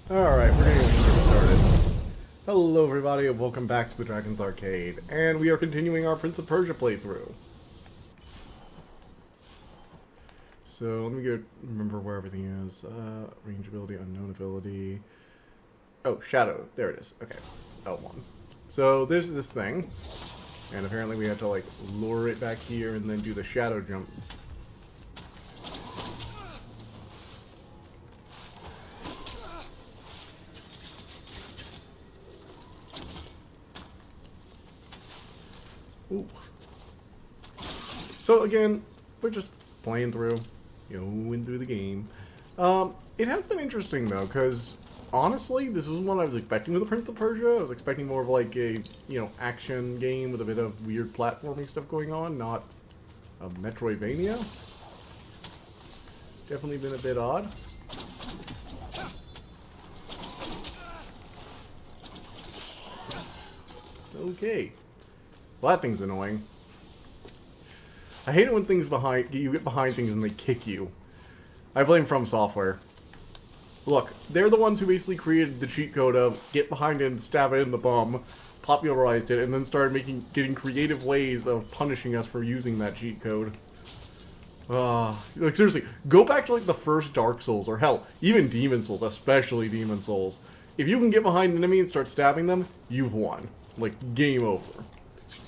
Alright, we're going to get started. Hello everybody and welcome back to the Dragon's Arcade. And we are continuing our Prince of Persia playthrough. So, let me remember where everything is. Range ability, unknown ability. Oh, shadow. There it is. Okay. L1. So, there's this thing. And apparently we have to, like, lure it back here and then do the shadow jump. Ooh. So again, we're just playing through, going through the game. It has been interesting though, because honestly, this was what I was expecting with the Prince of Persia. I was expecting more of like a, action game with a bit of weird platforming stuff going on, not a Metroidvania. Definitely been a bit odd. Okay. Well, that thing's annoying. I hate it when you get behind things and they kick you. I blame From Software. Look, they're the ones who basically created the cheat code of get behind it and stab it in the bum, popularized it, and then started getting creative ways of punishing us for using that cheat code. Like seriously, go back to like the first Dark Souls, or hell, even Demon Souls, especially Demon Souls. If you can get behind an enemy and start stabbing them, you've won. Like, game over.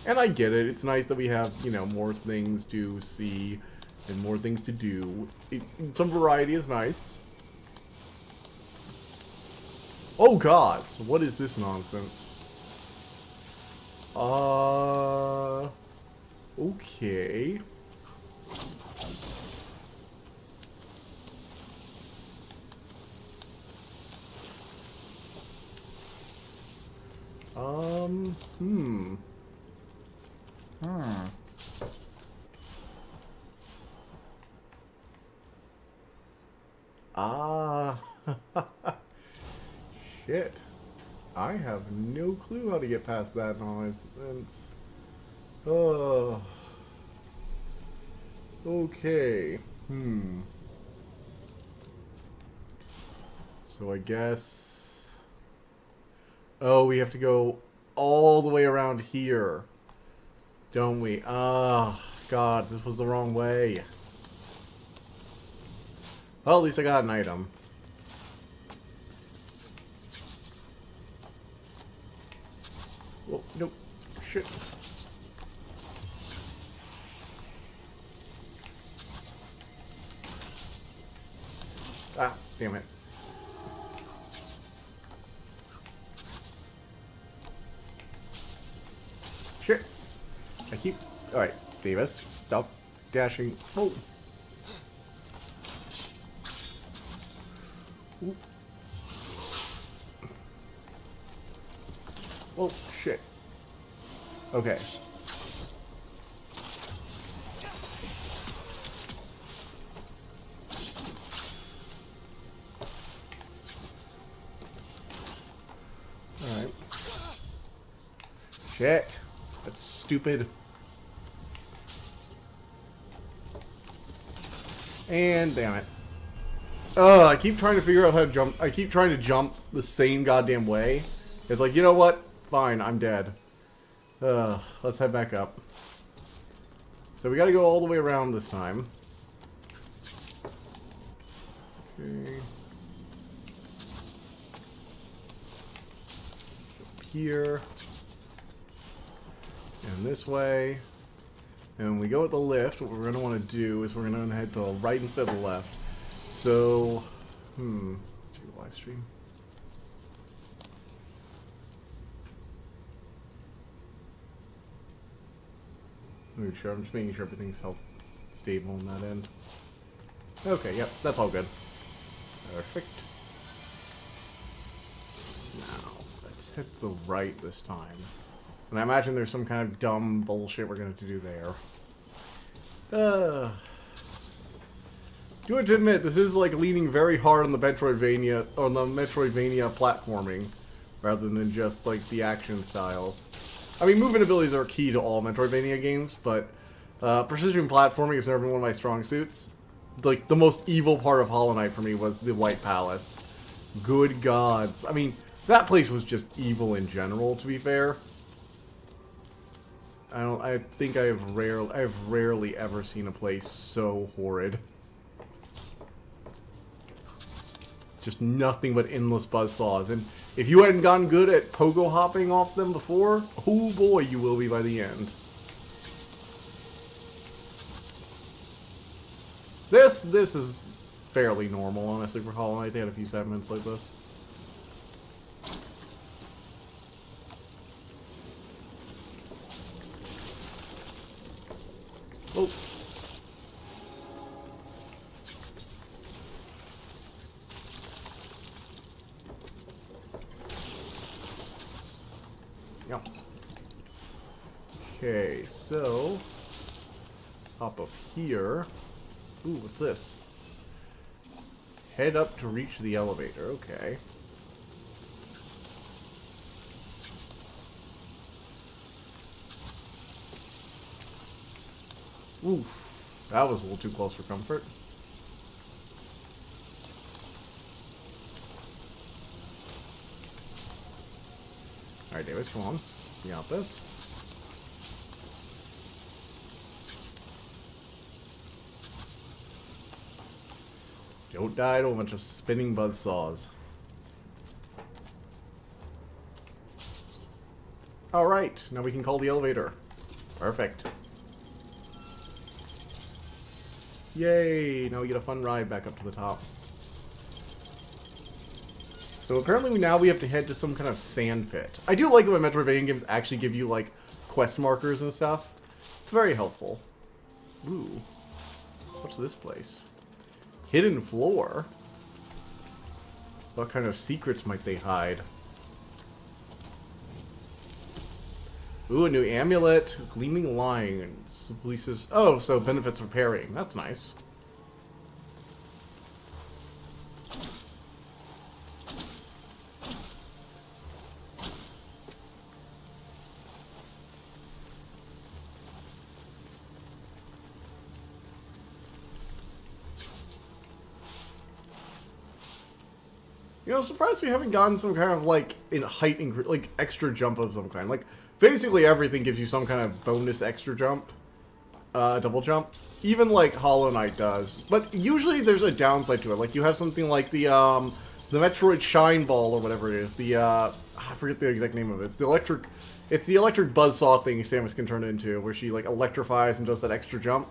And I get it, it's nice that we have, more things to see and more things to do. Some variety is nice. Oh god, so what is this nonsense? Okay. Ah. Shit. I have no clue how to get past that nonsense. Oh. Okay. So I guess... Oh, we have to go all the way around here. Don't we? Ah, God, this was the wrong way. Well, at least I got an item. Oh, nope. Shit. Ah, damn it. Shit. I keep... Alright, Davis, stop dashing. Oh. Ooh. Oh, shit. Okay. Alright. Shit. That's stupid. And damn it. Oh, I keep trying to figure out how to jump. I keep trying to jump the same goddamn way. It's like, you know what? Fine, I'm dead. Let's head back up. So we gotta go all the way around this time. Okay. Up here. And this way. And when we go with the lift, what we're going to want to do is we're going to head to the right instead of the left. So, let's do a live stream. I'm just making sure everything's stable on that end. Okay, yep, that's all good. Perfect. Now, let's hit the right this time. And I imagine there's some kind of dumb bullshit we're going to do there. Do have to admit, this is like leaning very hard on the Metroidvania platforming, rather than just like the action style. I mean, movement abilities are key to all Metroidvania games, but precision platforming has never been one of my strong suits. Like, the most evil part of Hollow Knight for me was the White Palace. Good gods. I mean, that place was just evil in general, to be fair. I think I've rarely ever seen a place so horrid. Just nothing but endless buzzsaws. And if you hadn't gotten good at pogo hopping off them before, oh boy, you will be by the end. This is fairly normal, honestly, for Hollow Knight. They had a few segments like this. Oh. Yep. Okay, so top of here. Ooh, what's this? Head up to reach the elevator. Okay. Oof. That was a little too close for comfort. Alright, Davis, come on. You got this. Don't die to a bunch of spinning buzzsaws. Alright, now we can call the elevator. Perfect. Yay! Now we get a fun ride back up to the top. So apparently now we have to head to some kind of sand pit. I do like it when Metroidvania games actually give you, like, quest markers and stuff. It's very helpful. Ooh. What's this place? Hidden floor? What kind of secrets might they hide? Ooh, a new amulet. Gleaming line. Oh, so benefits for parrying. That's nice. You know, I'm surprised we haven't gotten some kind of, like, height like, extra jump of some kind. Like, basically everything gives you some kind of bonus extra jump. Double jump. Even, like, Hollow Knight does. But usually there's a downside to it. Like, you have something like the Metroid Shine Ball, or whatever it is. I forget the exact name of it. It's the electric buzzsaw thing Samus can turn into, where she, like, electrifies and does that extra jump.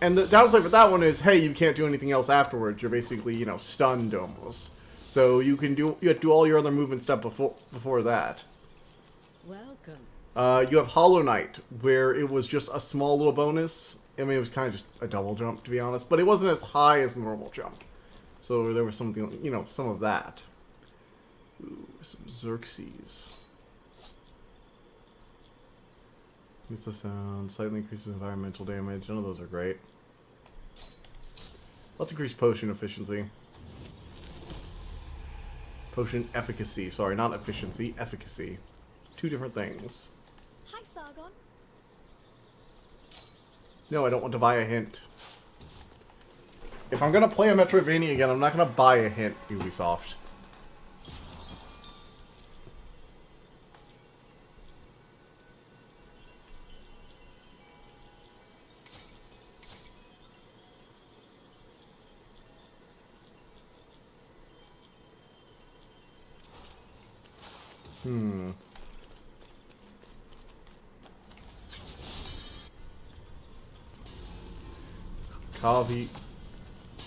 And the downside with that one is, hey, you can't do anything else afterwards. You're basically, you know, stunned you have to do all your other movement stuff before that. Welcome. You have Hollow Knight, where it was just a small little bonus. I mean, it was kind of just a double jump, to be honest, but it wasn't as high as a normal jump. So there was something, you know, some of that. Ooh, some Xerxes. Use the sound, slightly increases environmental damage. None of those are great. Let's increase potion efficiency. Potion efficacy. Sorry, not efficiency. Efficacy. Two different things. Hi, Sargon. No, I don't want to buy a hint. If I'm gonna play a Metroidvania again, I'm not gonna buy a hint, Ubisoft.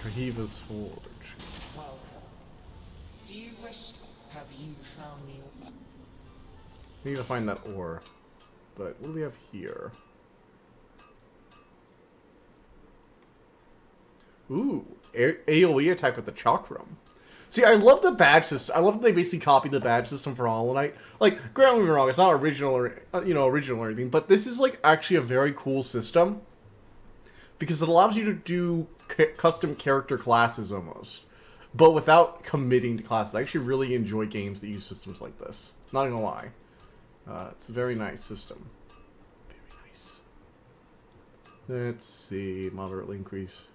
Kahiva's Forge. Welcome. Do you wish? Have you found me? We need to find that ore. But what do we have here? Ooh, AoE attack with the Chakram. See, I love the badge system. I love that they basically copied the badge system for Hollow Knight. Like, don't me wrong, it's not original or original or anything, but this is like actually a very cool system because it allows you to do custom character classes almost, but without committing to classes. I actually really enjoy games that use systems like this. Not gonna lie, it's a very nice system. Very nice. Let's see, moderately increase.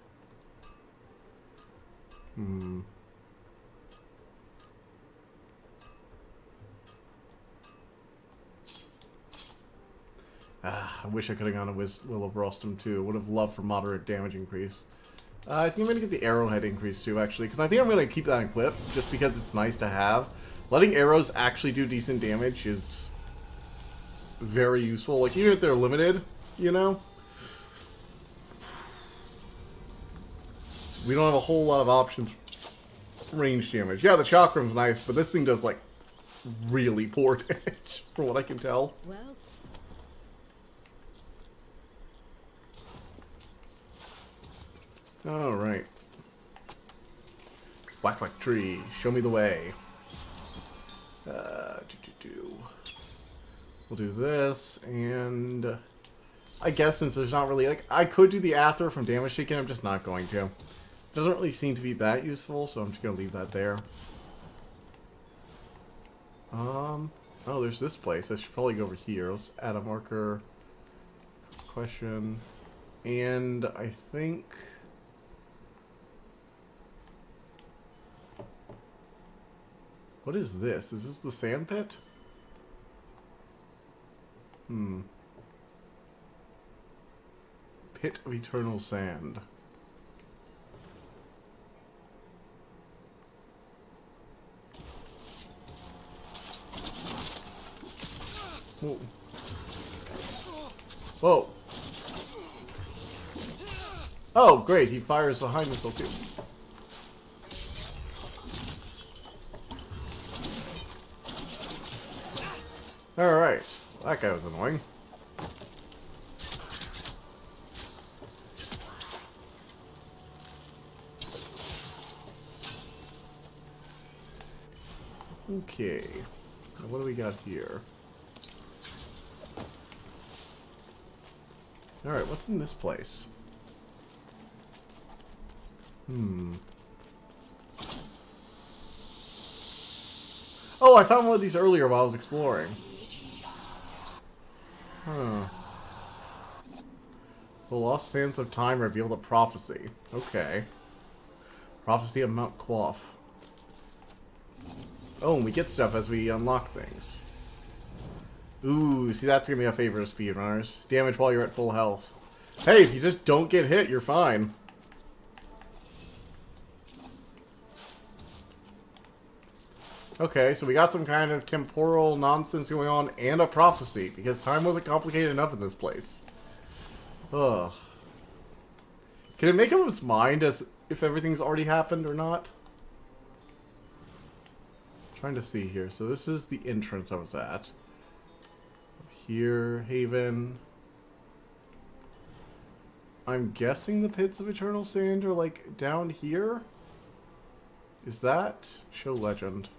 Ah, I wish I could have gone to Will of Rostam too. Would have loved for moderate damage increase. I think I'm going to get the arrowhead increase too, actually, because I think I'm going to keep that equipped, just because it's nice to have. Letting arrows actually do decent damage is very useful. Like, even if they're limited, you know? We don't have a whole lot of options for range damage. Yeah, the chakram's nice, but this thing does, like, really poor damage, from what I can tell. Well, Alright. Whack whack tree, show me the way. We'll do this, and I guess since there's not really, like, I could do the Aether from damage taken, I'm just not going to. Doesn't really seem to be that useful, so I'm just gonna leave that there. Oh, there's this place. I should probably go over here. Let's add a marker. Question. And I think... What is this? Is this the sand pit? Pit of eternal sand. Whoa. Whoa. Oh, great. He fires behind us, too. Alright. That guy was annoying. Okay. Now what do we got here? Alright, what's in this place? Oh, I found one of these earlier while I was exploring. Huh. The Lost Sands of Time revealed a prophecy. Okay. Prophecy of Mount Quoth. Oh, and we get stuff as we unlock things. Ooh, see, that's gonna be a favorite of speedrunners. Damage while you're at full health. Hey, if you just don't get hit, you're fine. Okay, so we got some kind of temporal nonsense going on and a prophecy, because time wasn't complicated enough in this place. Ugh. Can it make up its mind as if everything's already happened or not? Trying to see here. So this is the entrance I was at. Here, Haven. I'm guessing the Pits of Eternal Sand are like down here? Is that? Show legend.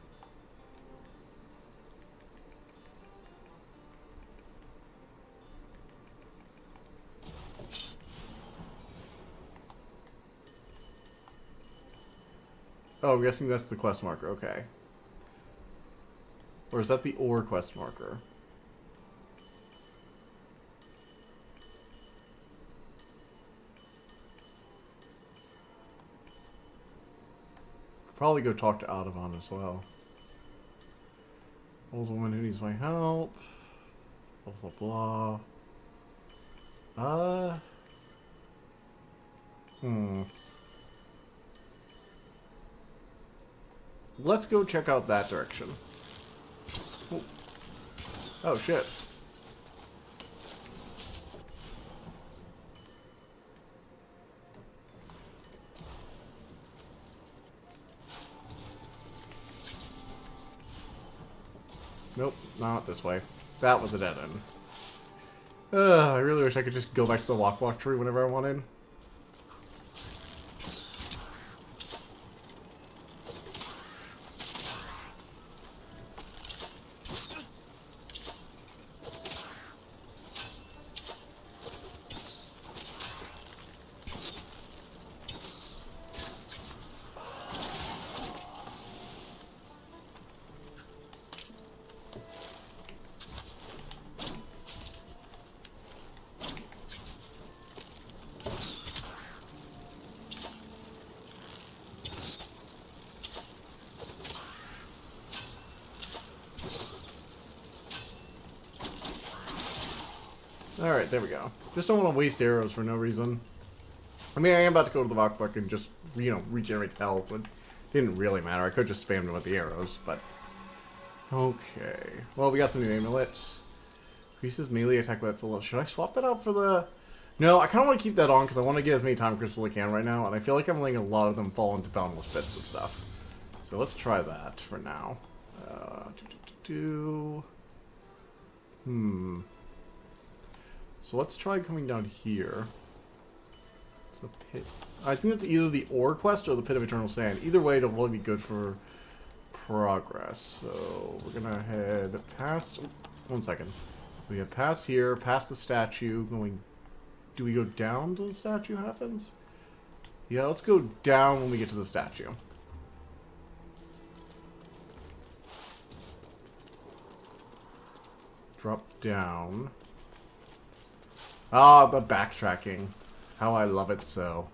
Oh, I'm guessing that's the quest marker. Okay. Or is that the ore quest marker? Probably go talk to Audubon as well. Old woman who needs my help. Blah, blah, blah. Let's go check out that direction. Oh, shit. Nope, not this way. That was a dead end. I really wish I could just go back to the walk tree whenever I wanted. Alright, there we go. Just don't want to waste arrows for no reason. I mean, I am about to go to the rock book and just, you know, regenerate health. It didn't really matter. I could just spam them with the arrows, but... Okay. Well, we got some new amulets. Increases melee attack by full. Should I swap that out for the... No, I kind of want to keep that on because I want to get as many time crystals as I can right now, and I feel like I'm letting a lot of them fall into boundless pits and stuff. So let's try that for now. So let's try coming down here. It's the pit. I think it's either the ore quest or the pit of eternal sand. Either way, it'll really be good for progress. So we're gonna head past. One second. So we have past here, past the statue. Going. Do we go down till the statue happens? Yeah, let's go down when we get to the statue. Drop down. Ah, the backtracking. How I love it so.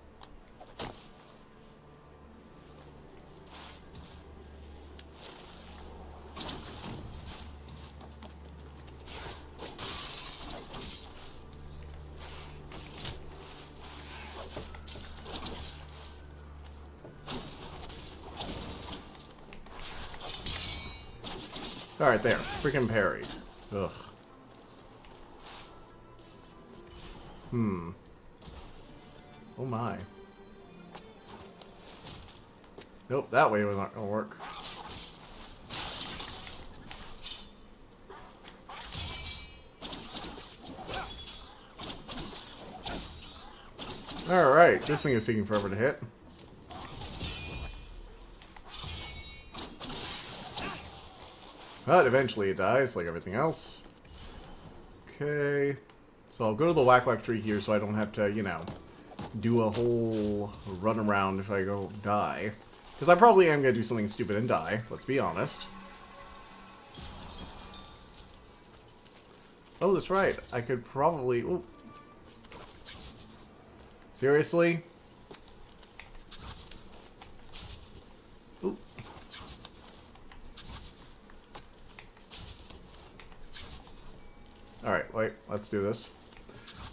Alright, there. Freaking parried. Ugh. Oh my. Nope, that way was not gonna work. Alright, this thing is taking forever to hit. But eventually it dies, like everything else. Okay. So I'll go to the whack tree here so I don't have to, you know, do a whole run around if I go die. Because I probably am going to do something stupid and die, let's be honest. Oh, that's right. I could probably... Ooh. Seriously? Ooh. Alright, wait. Let's do this.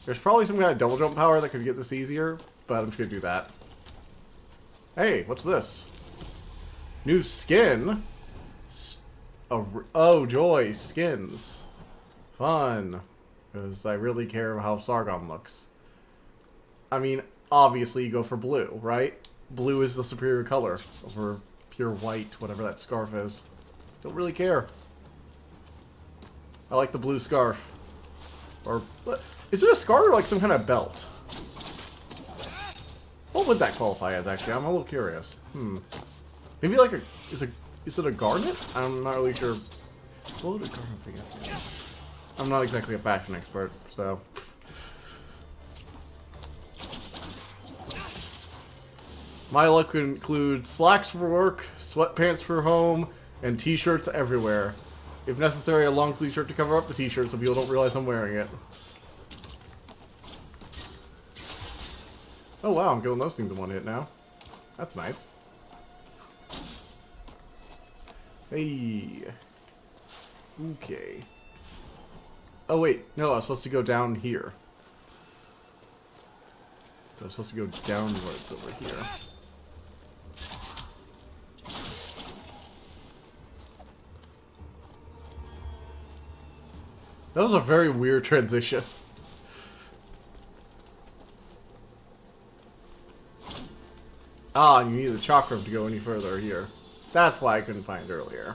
There's probably some kind of double jump power that could get this easier, but I'm just going to do that. Hey, what's this? New skin? Oh, joy. Skins. Fun. Because I really care how Sargon looks. I mean, obviously you go for blue, right? Blue is the superior color over pure white, whatever that scarf is. Don't really care. I like the blue scarf. Or, what? Is it a scarf or like some kind of belt? What would that qualify as, actually? I'm a little curious. Maybe like a... Is it a garment? I'm not really sure. What would a garment be? I'm not exactly a fashion expert, so... My look would include slacks for work, sweatpants for home, and t-shirts everywhere. If necessary, a long sleeve shirt to cover up the t-shirt so people don't realize I'm wearing it. Oh wow, I'm killing those things in one hit now. That's nice. Hey. Okay. Oh wait, no, I was supposed to go down here. So I was supposed to go downwards over here. That was a very weird transition. Ah, and you need the chakram to go any further here. That's why I couldn't find it earlier.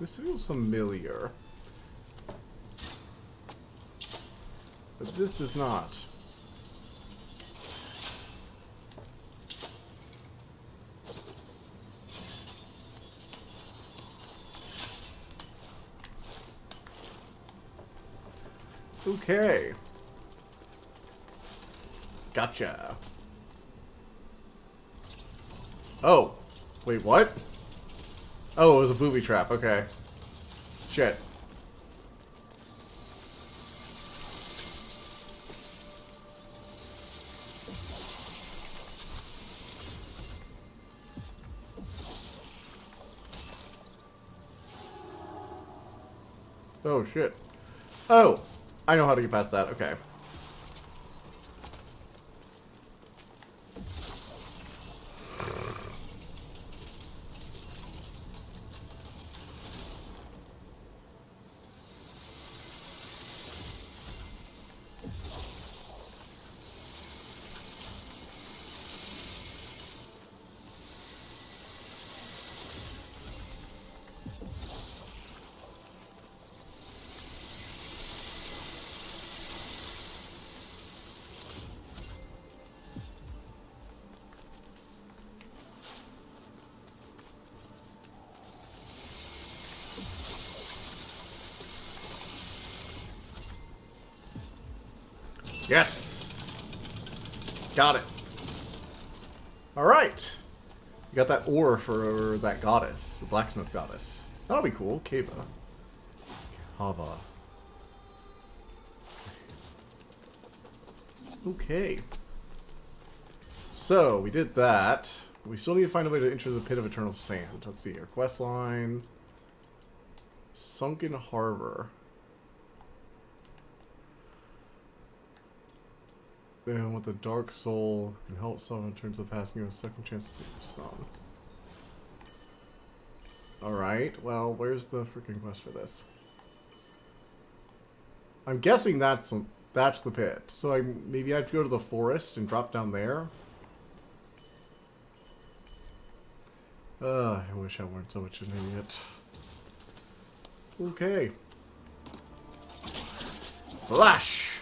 This feels familiar. But this does not. Okay. Gotcha. Oh. Wait, what? Oh, it was a booby trap. Okay. Shit. Oh, shit. Oh, I know how to get past that. Okay. Yes! Got it. Alright. You got that ore for that goddess, the blacksmith goddess. That'll be cool. Kava. Hava. Okay. So, we did that. We still need to find a way to enter the pit of eternal sand. Let's see here. Quest line. Sunken harbor. And with the dark soul can help someone turn to the past and give a second chance to save some. Alright, well, where's the freaking quest for this? I'm guessing that's the pit. So maybe I have to go to the forest and drop down there. I wish I weren't so much an idiot. Okay. Slash!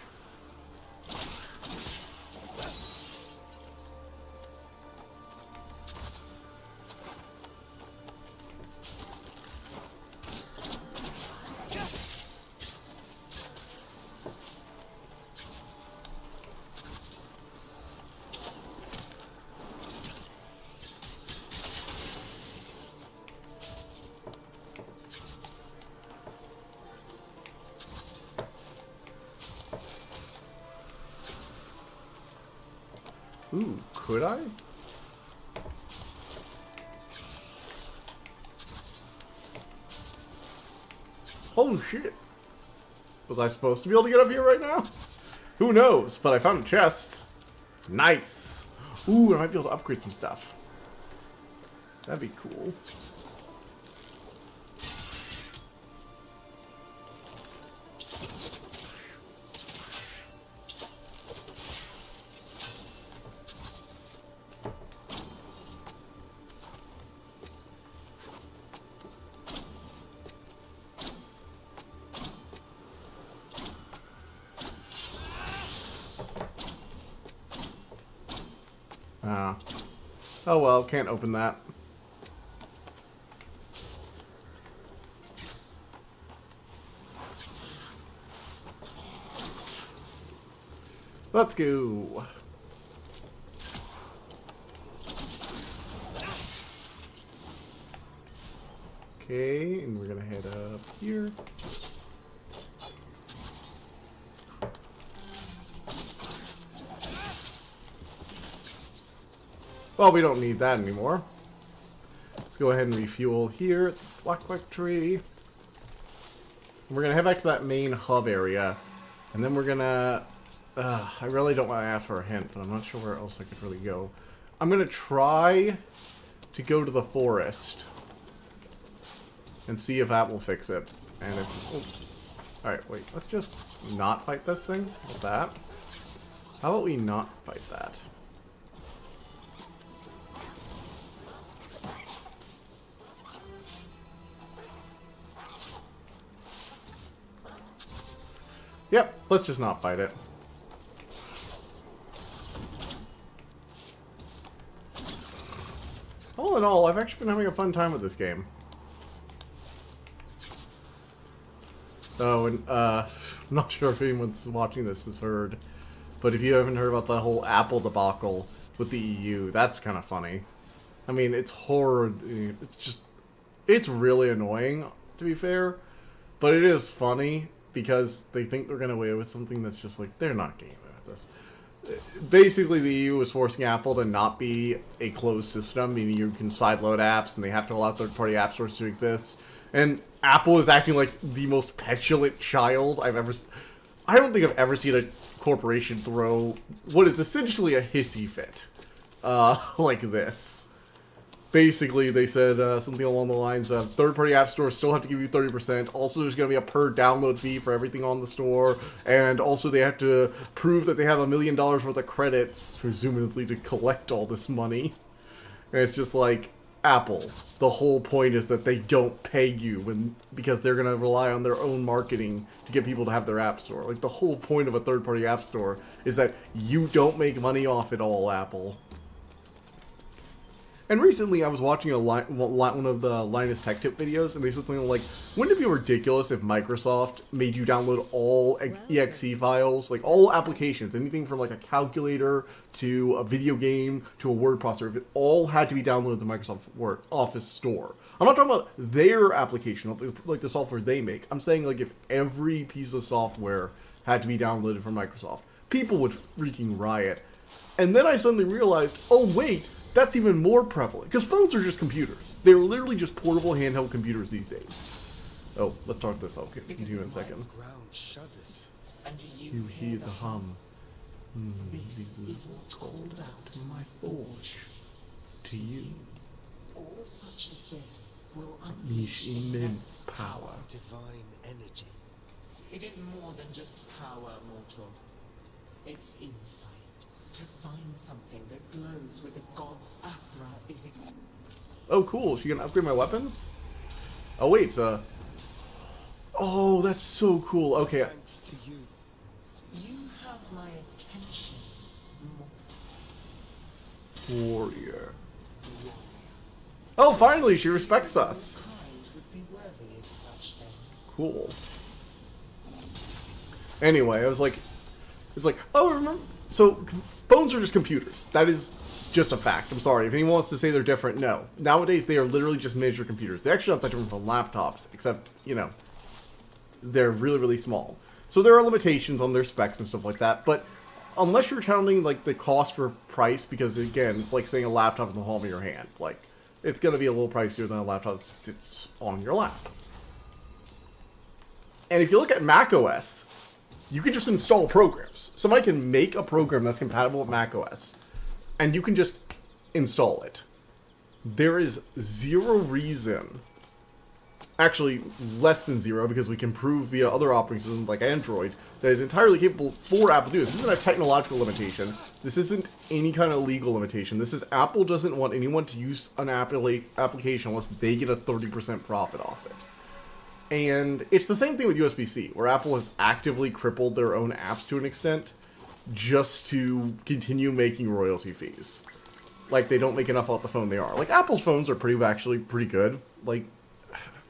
Ooh, could I? Holy shit. Was I supposed to be able to get up here right now? Who knows? But I found a chest. Nice. Ooh, I might be able to upgrade some stuff. That'd be cool. Oh well, can't open that. Let's go. Okay, and we're gonna head up here. Well, we don't need that anymore. Let's go ahead and refuel here at the Blackback Tree. We're gonna head back to that main hub area, and then we're gonna... I really don't want to ask for a hint, but I'm not sure where else I could really go. I'm gonna try to go to the forest and see if that will fix it. And if... Oh. Alright, wait. Let's just not fight this thing. What's that? How about we not fight that? Yep, let's just not fight it. All in all, I've actually been having a fun time with this game. Oh, and I'm not sure if anyone's watching this has heard, but if you haven't heard about the whole Apple debacle with the EU, that's kind of funny. I mean, it's horror. It's really annoying, to be fair, but it is funny. Because they think they're going to away with something that's just like, they're not getting away with this. Basically, the EU is forcing Apple to not be a closed system, meaning you can sideload apps and they have to allow third-party app stores to exist. And Apple is acting like the most petulant child I've ever... I don't think I've ever seen a corporation throw what is essentially a hissy fit. Like this. Basically, they said something along the lines of third-party app stores still have to give you 30%. Also, there's going to be a per-download fee for everything on the store. And also, they have to prove that they have $1 million worth of credits, presumably to collect all this money. And it's just like, Apple, the whole point is that they don't pay you because they're going to rely on their own marketing to get people to have their app store. Like, the whole point of a third-party app store is that you don't make money off it all, Apple. And recently, I was watching one of the Linus Tech Tip videos, and they said something like, wouldn't it be ridiculous if Microsoft made you download all exe files, like all applications, anything from like a calculator to a video game to a word processor, if it all had to be downloaded to the Microsoft Word Office store. I'm not talking about their application, like the software they make. I'm saying like if every piece of software had to be downloaded from Microsoft, people would freaking riot. And then I suddenly realized, oh wait, that's even more prevalent, because phones are just computers. They're literally just portable handheld computers these days. Oh, let's talk this. I'll continue in a second. Ground shudders. And You hear the hum. This is what called out my forge. To you. All such as this will Unleash immense power. Divine energy. It is more than just power, mortal. It's insight. To find something that glows with the gods Athra is... Oh, cool. She can upgrade my weapons? Oh, wait. Oh, that's so cool. Okay. Thanks to you. You have my attention, Warrior. Oh, finally, she respects us. kind would be worthy of such things. Cool. Anyway, I was like... It's like, oh, remember... So... Phones are just computers. That is just a fact. I'm sorry. If anyone wants to say they're different, no. Nowadays, they are literally just miniature computers. They're actually not that different from laptops, except, you know, they're really, really small. So there are limitations on their specs and stuff like that, but unless you're counting, like, the cost for price, because, again, it's like saying a laptop in the palm of your hand. Like, it's going to be a little pricier than a laptop that sits on your lap. And if you look at macOS, you can just install programs. Somebody can make a program that's compatible with macOS, and you can just install it. There is zero reason, actually less than zero, because we can prove via other operating systems like Android, that is entirely capable for Apple to do this. This isn't a technological limitation. This isn't any kind of legal limitation. This is Apple doesn't want anyone to use an application unless they get a 30% profit off it. And it's the same thing with USB-C, where Apple has actively crippled their own apps to an extent just to continue making royalty fees. Like, they don't make enough off the phone they are. Like, Apple's phones are actually pretty good. Like,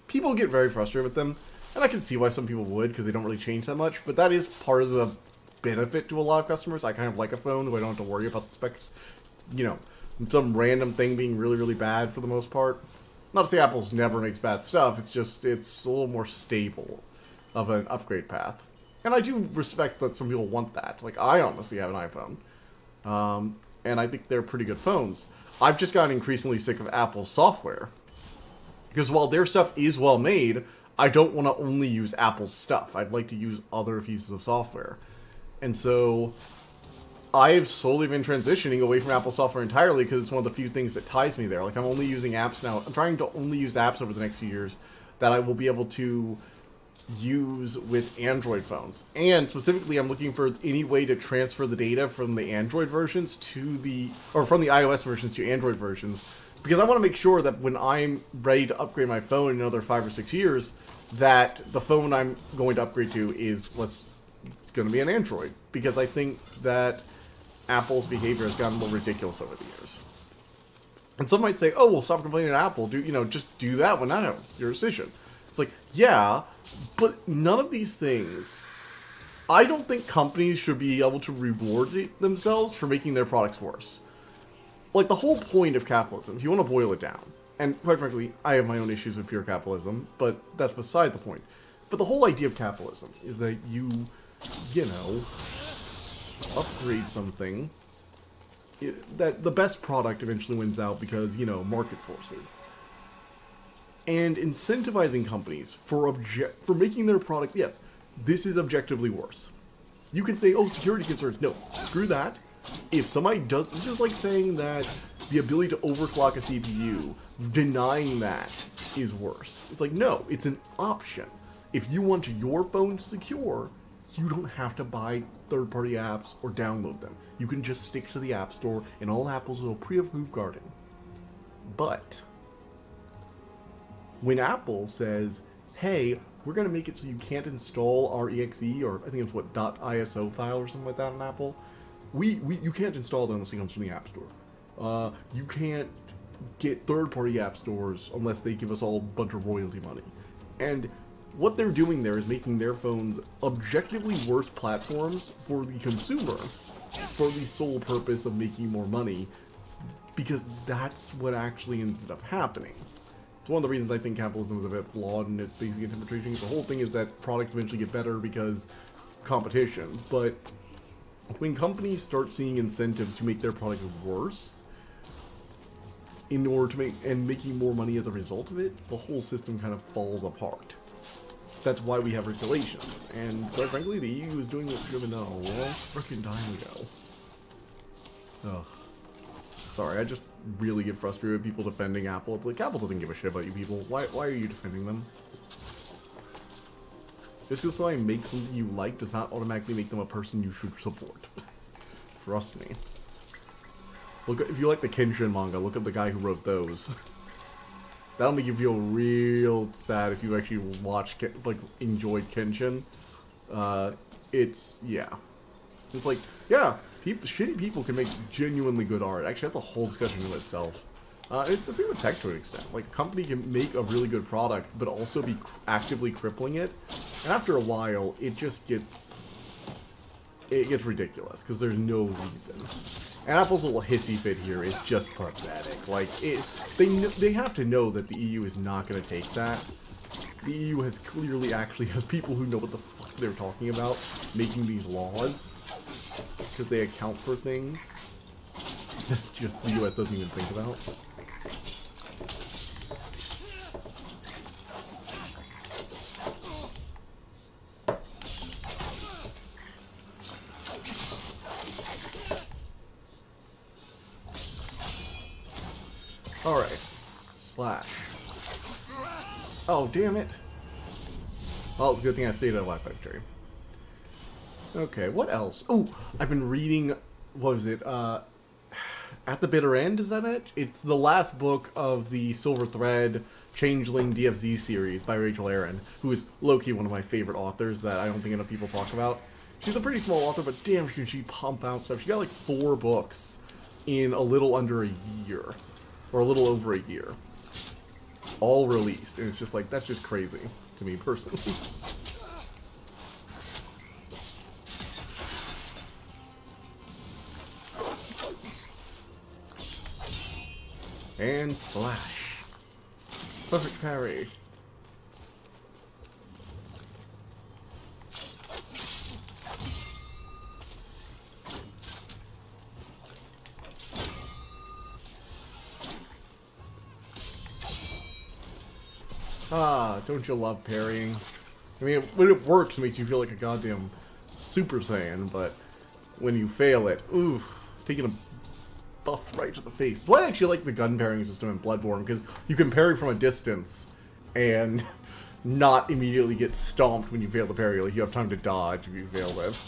people get very frustrated with them, and I can see why some people would, because they don't really change that much, but that is part of the benefit to a lot of customers. I kind of like a phone where I don't have to worry about the specs, you know, some random thing being really, really bad for the most part. Not to say Apple's never makes bad stuff, it's just, it's a little more stable of an upgrade path. And I do respect that some people want that. Like, I honestly have an iPhone. And I think they're pretty good phones. I've just gotten increasingly sick of Apple's software. Because while their stuff is well made, I don't want to only use Apple's stuff. I'd like to use other pieces of software. And so I've slowly been transitioning away from Apple software entirely because it's one of the few things that ties me there. Like, I'm only using apps now. I'm trying to only use apps over the next few years that I will be able to use with Android phones. And specifically, I'm looking for any way to transfer the data from the Android versions to the, or from the iOS versions to Android versions, because I want to make sure that when I'm ready to upgrade my phone in another 5 or 6 years, that the phone I'm going to upgrade to is it's going to be an Android, because I think that Apple's behavior has gotten more ridiculous over the years. And some might say, oh, well, stop complaining to Apple. Just do that when that happens. Your decision. It's like, yeah, but none of these things, I don't think companies should be able to reward themselves for making their products worse. Like, the whole point of capitalism, if you want to boil it down, and quite frankly, I have my own issues with pure capitalism, but that's beside the point. But the whole idea of capitalism is that you upgrade something, that the best product eventually wins out because, market forces. and incentivizing companies for making their product. Yes, this is objectively worse. You can say, oh, security concerns. No, screw that. If somebody does, this is like saying that the ability to overclock a CPU, denying that is worse. It's like, no, it's an option. If you want your phone secure, you don't have to buy third-party apps or download them. You can just stick to the App Store, and all Apple's will pre-approve guarding. But when Apple says, hey, we're going to make it so you can't install our exe, or I think it's what, .iso file or something like that on Apple, you can't install it unless it comes from the App Store. You can't get third-party app stores unless they give us all a bunch of royalty money. And what they're doing there is making their phones objectively worse platforms for the consumer for the sole purpose of making more money, because that's what actually ended up happening. It's one of the reasons I think capitalism is a bit flawed in its basic interpretation. The whole thing is that products eventually get better because competition, but when companies start seeing incentives to make their product worse in order to making more money as a result of it, the whole system kind of falls apart. That's why we have regulations, and quite frankly, the EU is doing what should have been done a long frickin' time ago. Ugh. Sorry, I just really get frustrated with people defending Apple. It's like, Apple doesn't give a shit about you people. Why are you defending them? Just because somebody makes something you like does not automatically make them a person you should support. Trust me. Look, if you like the Kenshin manga, look at the guy who wrote those. That'll make you feel real sad if you actually watched, enjoyed Kenshin. Yeah. It's like, yeah, shitty people can make genuinely good art. Actually, that's a whole discussion in itself. It's the same with tech to an extent. Like, a company can make a really good product, but also be actively crippling it. And after a while, it just gets ridiculous, because there's no reason. And Apple's little hissy fit here is just pathetic. Like, they have to know that the EU is not going to take that. The EU has clearly actually has people who know what the fuck they're talking about making these laws, because they account for things that just the US doesn't even think about. Alright. Slash. Oh, damn it. Well, it's a good thing I stayed at a Wi-Fi tree. Okay, what else? Oh, I've been reading, what was it, At the Bitter End, is that it? It's the last book of the Silver Thread Changeling DFZ series by Rachel Aaron, who is low-key one of my favorite authors that I don't think enough people talk about. She's a pretty small author, but damn, can she pump out stuff. She got like 4 books in a little under a year. Or a little over a year. All released. And it's just like, that's just crazy to me personally. And slash. Perfect parry. Ah, don't you love parrying? I mean, when it works, it makes you feel like a goddamn Super Saiyan, but when you fail it, ooh, taking a buff right to the face. That's why I actually like the gun parrying system in Bloodborne, because you can parry from a distance and not immediately get stomped when you fail to parry. Like, you have time to dodge if you fail it.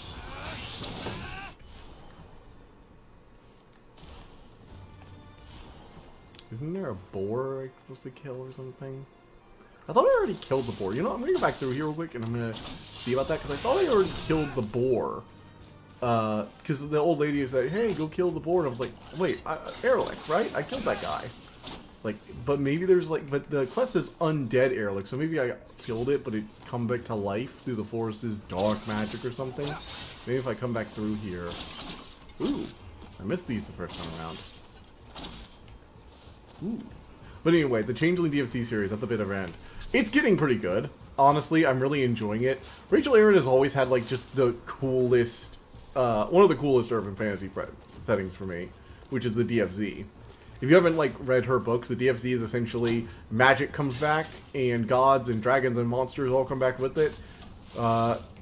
Isn't there a boar I'm supposed to kill or something? I thought I already killed the boar. You know, I'm going to go back through here real quick and I'm going to see about that, because I thought I already killed the boar. Because the old lady said, hey, go kill the boar. And I was like, wait, Erlich, right? I killed that guy. It's like, but maybe there's like, but the quest says undead Erlich, so maybe I killed it, but it's come back to life through the forest's dark magic or something. Maybe if I come back through here. Ooh, I missed these the first time around. Ooh. But anyway, the Changeling DFC series at the Bitter End. It's getting pretty good. Honestly, I'm really enjoying it. Rachel Aaron has always had, like, just the coolest, one of the coolest urban fantasy settings for me, which is the DFZ. if you haven't like read her books, the DFZ is essentially magic comes back, and gods and dragons and monsters all come back with it.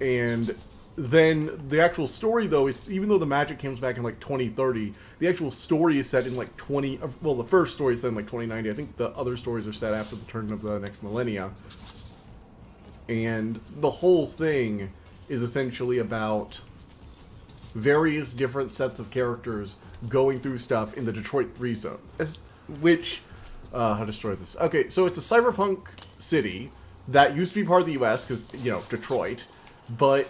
And then the actual story, though, is even though the magic comes back in like 2030, the actual story is set in like well, the first story is set in like 2090. I think the other stories are set after the turn of the next millennia. And the whole thing is essentially about various different sets of characters going through stuff in the Detroit Free Zone. How to destroy this? Okay, so it's a cyberpunk city that used to be part of the U.S. because, you know, Detroit. But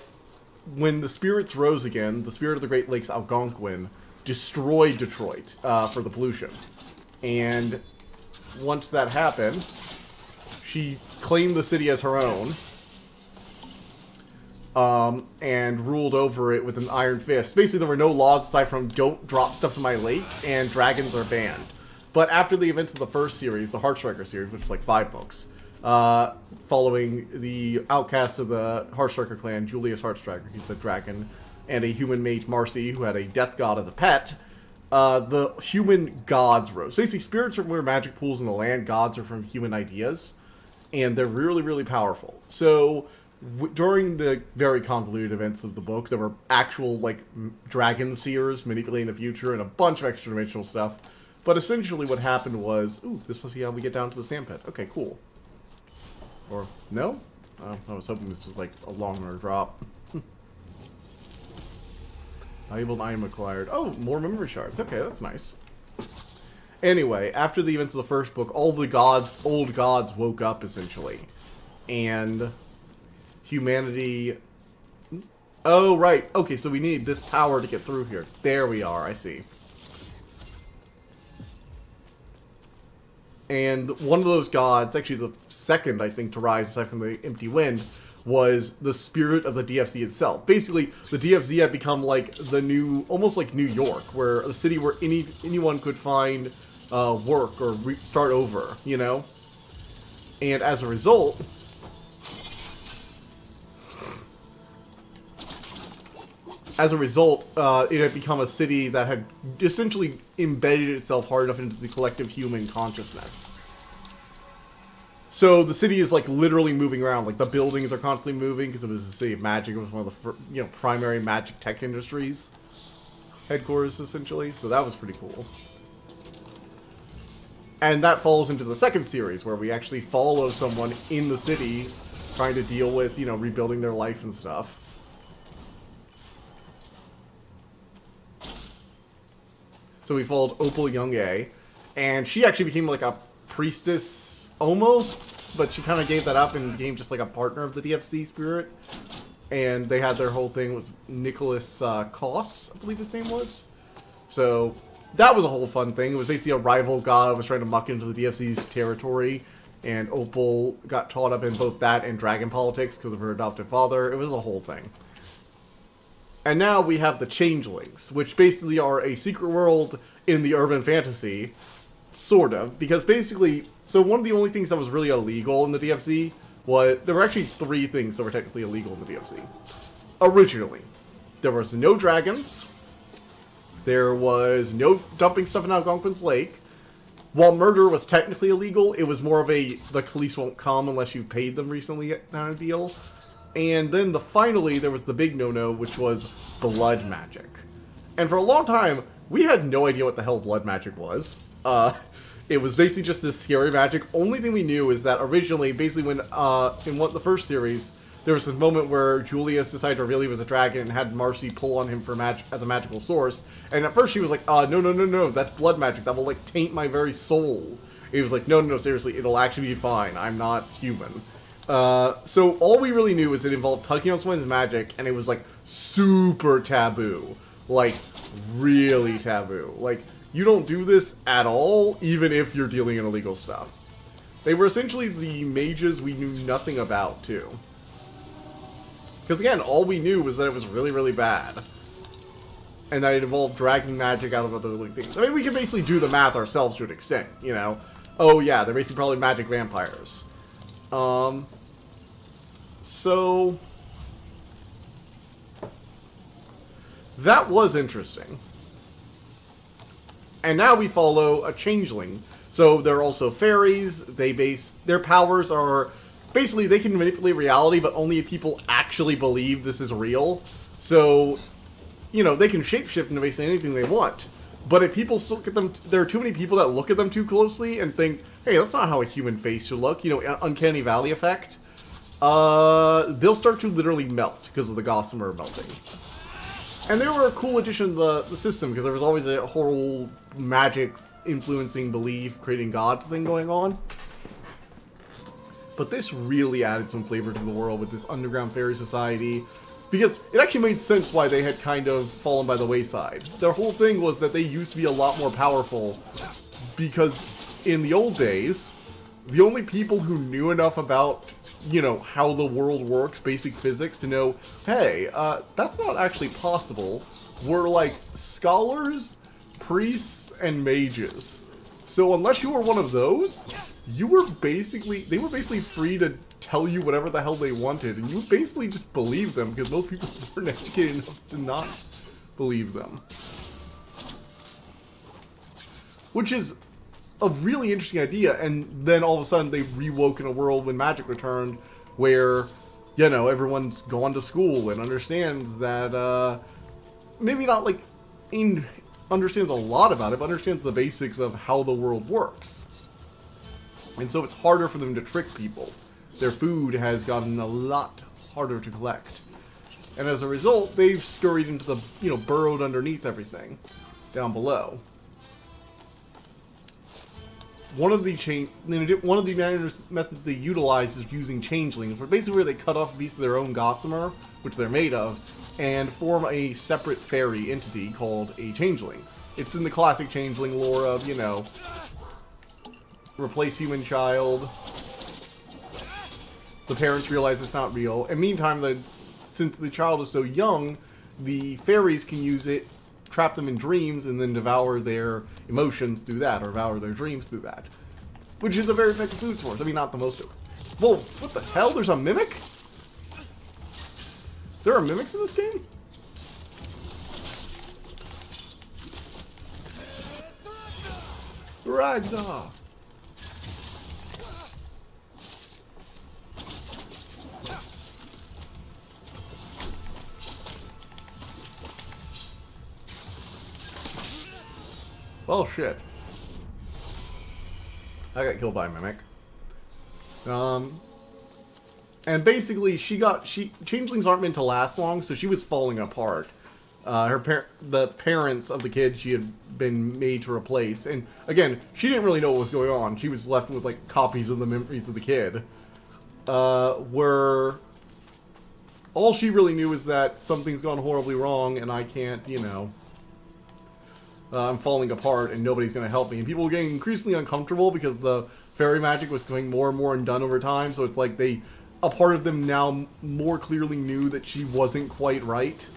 when the spirits rose again, the spirit of the Great Lakes, Algonquin, destroyed Detroit for the pollution. And once that happened, she claimed the city as her own. And ruled over it with an iron fist. Basically, there were no laws aside from don't drop stuff in my lake, and dragons are banned. But after the events of the first series, the Heartstriker series, which is like 5 books, following the outcast of the Heartstriker clan, Julius Heartstriker, he's a dragon, and a human mage, Marcy, who had a death god as a pet, the human gods rose. So basically, spirits are from where magic pools in the land, gods are from human ideas, and they're really, really powerful. So during the very convoluted events of the book, there were actual, like, dragon seers manipulating the future and a bunch of extra-dimensional stuff. But essentially what happened was... Ooh, this must be how we get down to the sand pit. Okay, cool. Or, no? I was hoping this was, like, a longer drop. Valuable item acquired. Oh, more memory shards. Okay, that's nice. Anyway, after the events of the first book, all the gods, old gods, woke up, essentially. And humanity... Oh, right. Okay, so we need this power to get through here. There we are, I see. And one of those gods, actually the second, I think, to rise aside from the Empty Wind, was the spirit of the DFZ itself. Basically, the DFZ had become like the new, almost like New York, where a city where anyone could find work or start over, you know? And as a result... it had become a city that had essentially embedded itself hard enough into the collective human consciousness. So the city is like literally moving around. Like the buildings are constantly moving because it was a city of magic. It was one of the primary magic tech industries headquarters essentially. So that was pretty cool. And that falls into the second series where we actually follow someone in the city trying to deal with, rebuilding their life and stuff. So we followed Opal Young-A, and she actually became like a priestess almost, but she kind of gave that up and became just like a partner of the DFC spirit. And they had their whole thing with Nicholas Koss, I believe his name was. So that was a whole fun thing. It was basically a rival god that was trying to muck into the DFC's territory, and Opal got caught up in both that and dragon politics because of her adoptive father. It was a whole thing. And now we have the Changelings, which basically are a secret world in the urban fantasy, sort of, because basically, so one of the only things that was really illegal in the DFC was, there were actually 3 things that were technically illegal in the DFC. Originally, there was no dragons, there was no dumping stuff in Algonquin's Lake. While murder was technically illegal, it was more of the police won't come unless you've paid them recently kind of deal. And then finally, there was the big no-no, which was blood magic. And for a long time, we had no idea what the hell blood magic was. It was basically just this scary magic. Only thing we knew is that originally, basically when, in the first series, there was this moment where Julius decided to reveal he was a dragon and had Marcy pull on him for as a magical source. And at first she was like, no, that's blood magic. That will, like, taint my very soul. He was like, no, seriously, it'll actually be fine. I'm not human. So all we really knew is it involved tugging on someone's magic, and it was, like, super taboo. Like, really taboo. Like, you don't do this at all, even if you're dealing in illegal stuff. They were essentially the mages we knew nothing about, too. Because, again, all we knew was that it was really, really bad. And that it involved dragging magic out of other living things. I mean, we can basically do the math ourselves to an extent, you know? Oh, yeah, they're basically probably magic vampires. So that was interesting. And now we follow a changeling. So they're also fairies. Their powers are basically they can manipulate reality, but only if people actually believe this is real. So, you know, they can shapeshift into basically anything they want. But if people still look at them, there are too many people that look at them too closely and think, hey, that's not how a human face should look. You know, uncanny valley effect. They'll start to literally melt because of the gossamer melting. And they were a cool addition to the system because there was always a whole magic influencing belief, creating gods thing going on. But this really added some flavor to the world with this underground fairy society. Because it actually made sense why they had kind of fallen by the wayside. Their whole thing was that they used to be a lot more powerful. Because in the old days, the only people who knew enough about, you know, how the world works, basic physics, to know, hey, that's not actually possible, were like scholars, priests, and mages. So unless you were one of those, they were basically free to tell you whatever the hell they wanted, and you basically just believe them because most people weren't educated enough to not believe them. Which is a really interesting idea, and then all of a sudden they rewoke in a world when magic returned, where, you know, everyone's gone to school and understands that, maybe not like understands a lot about it, but understands the basics of how the world works. And so it's harder for them to trick people. Their food has gotten a lot harder to collect. And as a result, they've scurried into the, you know, burrowed underneath everything down below. One of the methods they utilize is using changelings, where basically they cut off a piece of their own gossamer, which they're made of, and form a separate fairy entity called a changeling. It's in the classic changeling lore of, you know, replace human child. The parents realize it's not real. And meantime, since the child is so young, the fairies can use it, trap them in dreams, and then devour their emotions through that, or devour their dreams through that. Which is a very effective food source. I mean, not the most... Whoa, what the hell? There's a mimic? There are mimics in this game? Ragnar! Well, shit. I got killed by a mimic. And basically, changelings aren't meant to last long, so she was falling apart. The parents of the kid she had been made to replace, and again, she didn't really know what was going on. She was left with like copies of the memories of the kid. All she really knew is that something's gone horribly wrong, and I can't, you know. I'm falling apart and nobody's going to help me. And people were getting increasingly uncomfortable because the fairy magic was becoming more and more undone over time. So it's like a part of them now more clearly knew that she wasn't quite right.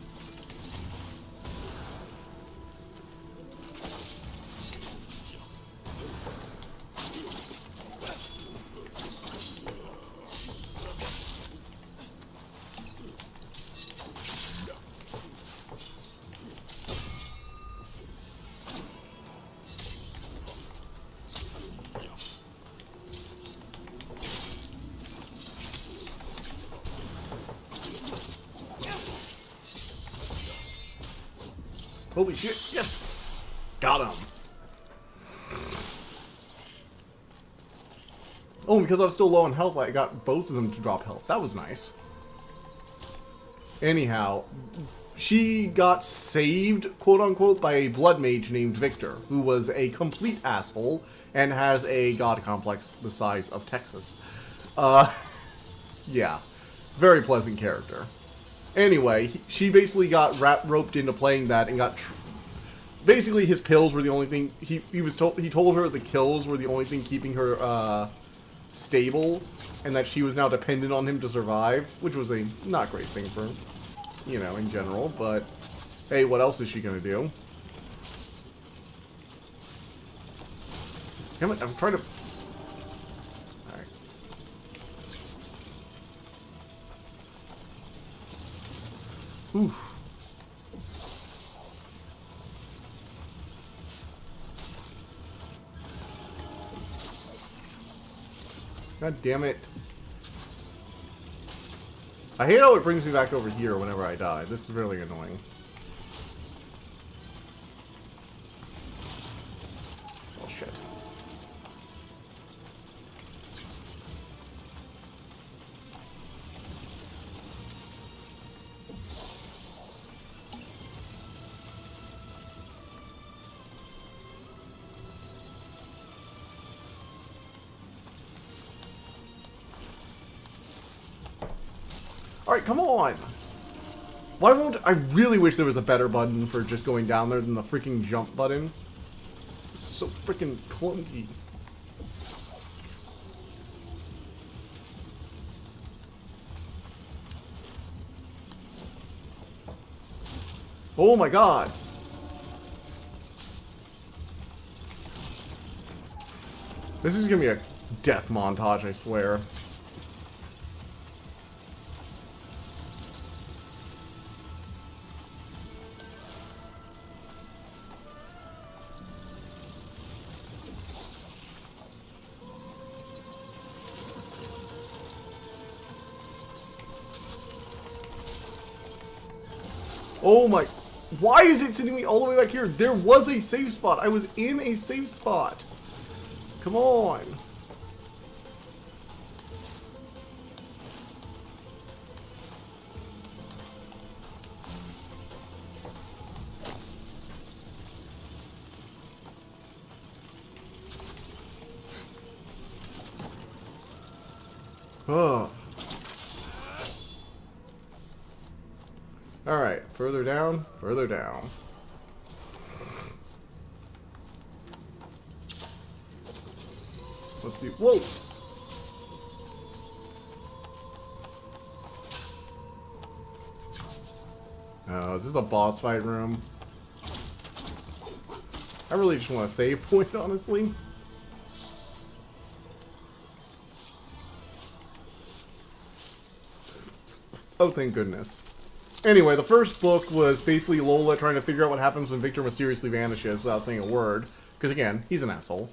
Holy shit, yes! Got him! Oh, because I was still low on health, I got both of them to drop health. That was nice. Anyhow, she got saved, quote-unquote, by a blood mage named Victor, who was a complete asshole and has a god complex the size of Texas. Yeah. Very pleasant character. Anyway, she basically got roped into playing that and got... basically, his pills were the only thing... He told her the kills were the only thing keeping her, stable, and that she was now dependent on him to survive, which was a not great thing for, you know, in general, but hey, what else is she gonna do? Damn it, I'm trying to... Alright. Oof. God damn it. I hate how it brings me back over here whenever I die. This is really annoying. Oh, shit. Alright, come on! Why won't... I really wish there was a better button for just going down there than the freaking jump button. It's so freaking clunky. Oh my god! This is gonna be a death montage, I swear. Oh my... Why is it sending me all the way back here? There was a safe spot. I was in a safe spot. Come on. Ugh. Alright, further down, further down. Let's see. Whoa! Oh, is this a boss fight room? I really just want to save point, honestly. Oh, thank goodness. Anyway, the first book was basically Lola trying to figure out what happens when Victor mysteriously vanishes without saying a word. Because again, he's an asshole.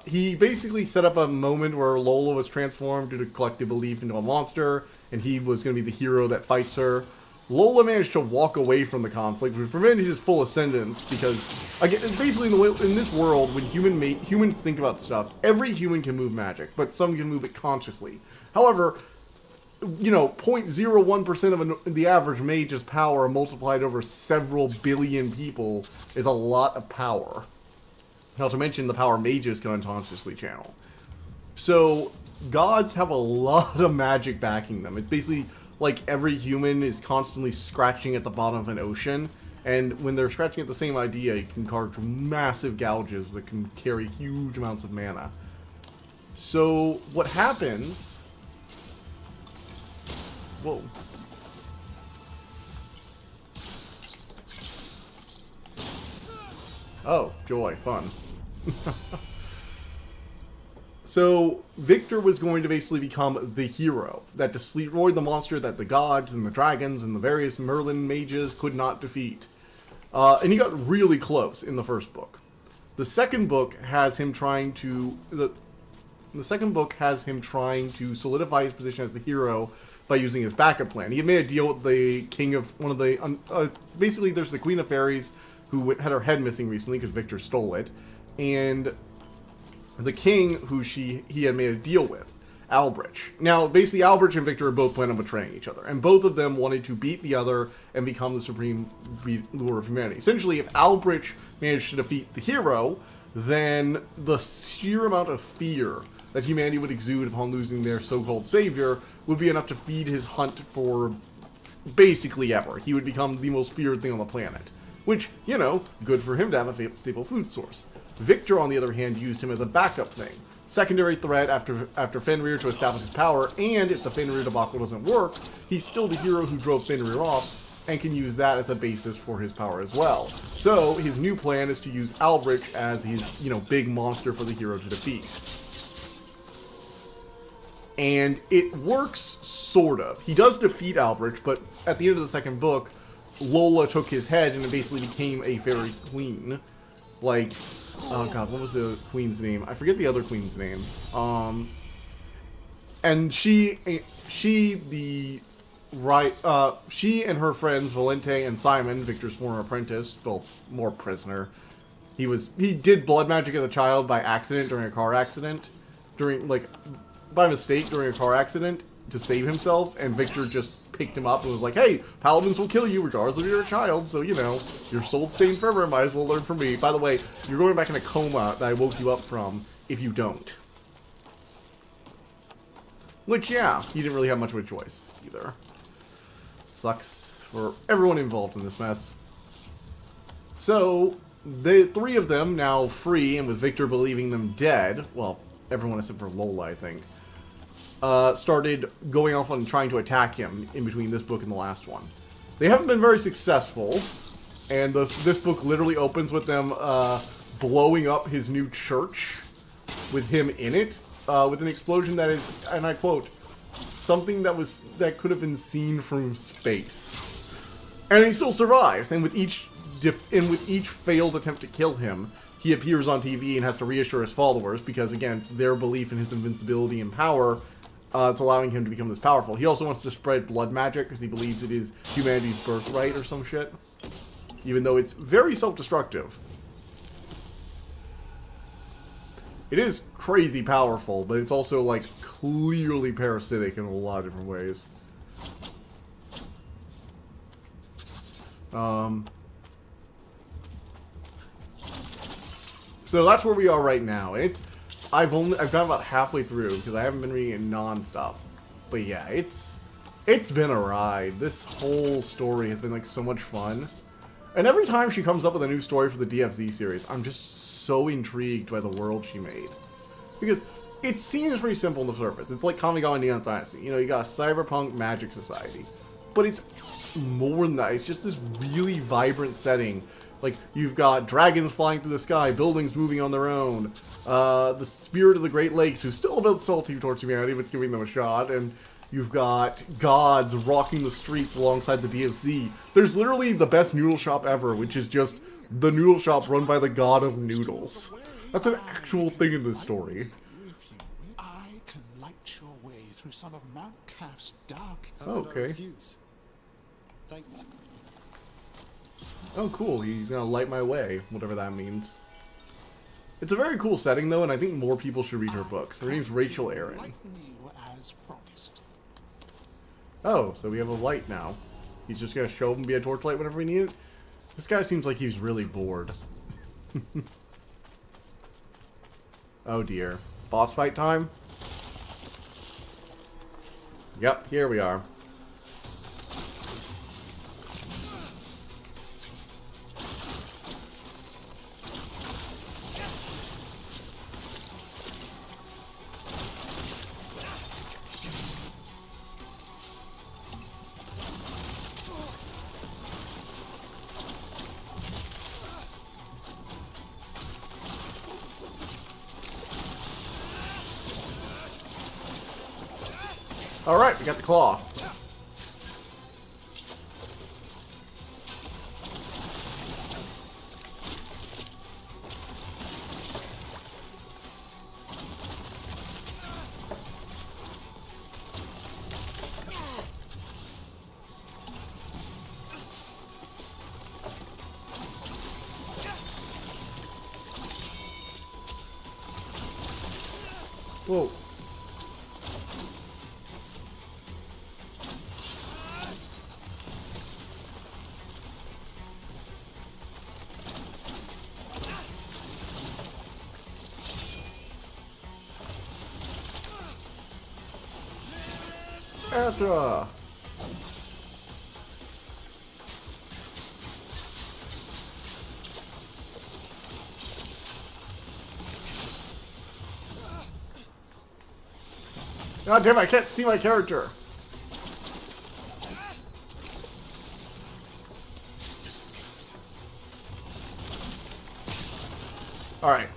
He basically set up a moment where Lola was transformed due to collective belief into a monster, and he was going to be the hero that fights her. Lola managed to walk away from the conflict, which prevented his full ascendance, because, again, basically in this world, when humans think about stuff, every human can move magic, but some can move it consciously. However, you know, 0.01% of the average mage's power multiplied over several billion people is a lot of power. Not to mention the power mages can unconsciously channel. So, gods have a lot of magic backing them. It's basically like every human is constantly scratching at the bottom of an ocean, and when they're scratching at the same idea, it can carve massive gouges that can carry huge amounts of mana. So, what happens... Whoa. Oh, joy, fun. So, Victor was going to basically become the hero that destroyed the monster that the gods and the dragons and the various Merlin mages could not defeat. And he got really close in the first book. The second book has him trying to... The second book has him trying to solidify his position as the hero by using his backup plan. He had made a deal with the king of one of the... basically, there's the Queen of Fairies who had her head missing recently because Victor stole it. And the king who he had made a deal with, Albrich. Now, basically, Albrich and Victor are both planning on betraying each other. And both of them wanted to beat the other and become the supreme ruler of humanity. Essentially, if Albrich managed to defeat the hero, then the sheer amount of fear that humanity would exude upon losing their so-called savior would be enough to feed his hunt for basically ever. He would become the most feared thing on the planet. Which, you know, good for him to have a stable food source. Victor, on the other hand, used him as a backup thing. Secondary threat after Fenrir to establish his power, and if the Fenrir debacle doesn't work, he's still the hero who drove Fenrir off, and can use that as a basis for his power as well. So, his new plan is to use Albrich as his, you know, big monster for the hero to defeat. And it works, sort of. He does defeat Albrich, but at the end of the second book, Lola took his head and it basically became a fairy queen. Like, oh god, what was the queen's name? I forget the other queen's name. And she and her friends Valente and Simon, Victor's former apprentice, well, more prisoner. He did blood magic as a child by accident during a car accident, by mistake during a car accident to save himself, and Victor just picked him up and was like, hey, paladins will kill you regardless if you're a child, so, you know, your soul's stained forever, might as well learn from me. By the way, you're going back in a coma that I woke you up from if you don't. Which, yeah, he didn't really have much of a choice, either. Sucks for everyone involved in this mess. So, the three of them, now free, and with Victor believing them dead, well, everyone except for Lola, I think, started going off and trying to attack him in between this book and the last one. They haven't been very successful, and this book literally opens with them blowing up his new church with him in it, with an explosion that is, and I quote, something that could have been seen from space. And he still survives, and with each failed attempt to kill him, he appears on TV and has to reassure his followers, because again, their belief in his invincibility and power, it's allowing him to become this powerful. He also wants to spread blood magic, because he believes it is humanity's birthright or some shit. Even though it's very self-destructive. It is crazy powerful, but it's also, like, clearly parasitic in a lot of different ways. So that's where we are right now. I've gone about halfway through because I haven't been reading it non-stop. But yeah, it's been a ride. This whole story has been like so much fun. And every time she comes up with a new story for the DFZ series, I'm just so intrigued by the world she made. Because it seems pretty simple on the surface. It's like Kamigawa Neon Dynasty. You know, you got a cyberpunk magic society. But it's more than that. It's just this really vibrant setting. Like, you've got dragons flying through the sky, buildings moving on their own, the spirit of the Great Lakes, who's still a bit salty towards humanity, but giving them a shot, and you've got gods rocking the streets alongside the DFZ. There's literally the best noodle shop ever, which is just the noodle shop run by the god of noodles. That's an actual thing in this story. I can light your way through some of Mount Calf's dark. Okay. Thank you. Oh, cool. He's gonna light my way, whatever that means. It's a very cool setting, though, and I think more people should read her books. Her name's Rachel Aaron. As promised. Oh, so we have a light now. He's just gonna show up and be a torchlight whenever we need it? This guy seems like he's really bored. Oh dear. Boss fight time? Yep, here we are. Alright, we got the claw. Whoa. Erta. God damn it, I can't see my character. Alright.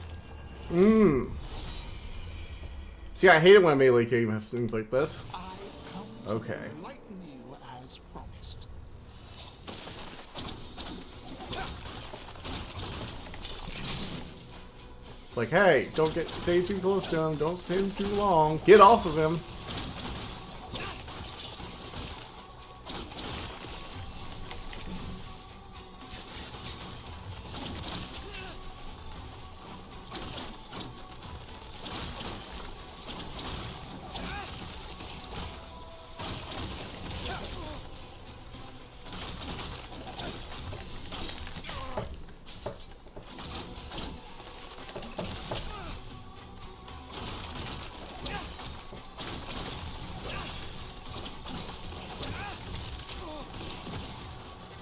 See, I hate it when a melee game has things like this. Okay. Enlighten you as promised. It's like, hey, don't stay too close to him. Don't stay too long. Get off of him.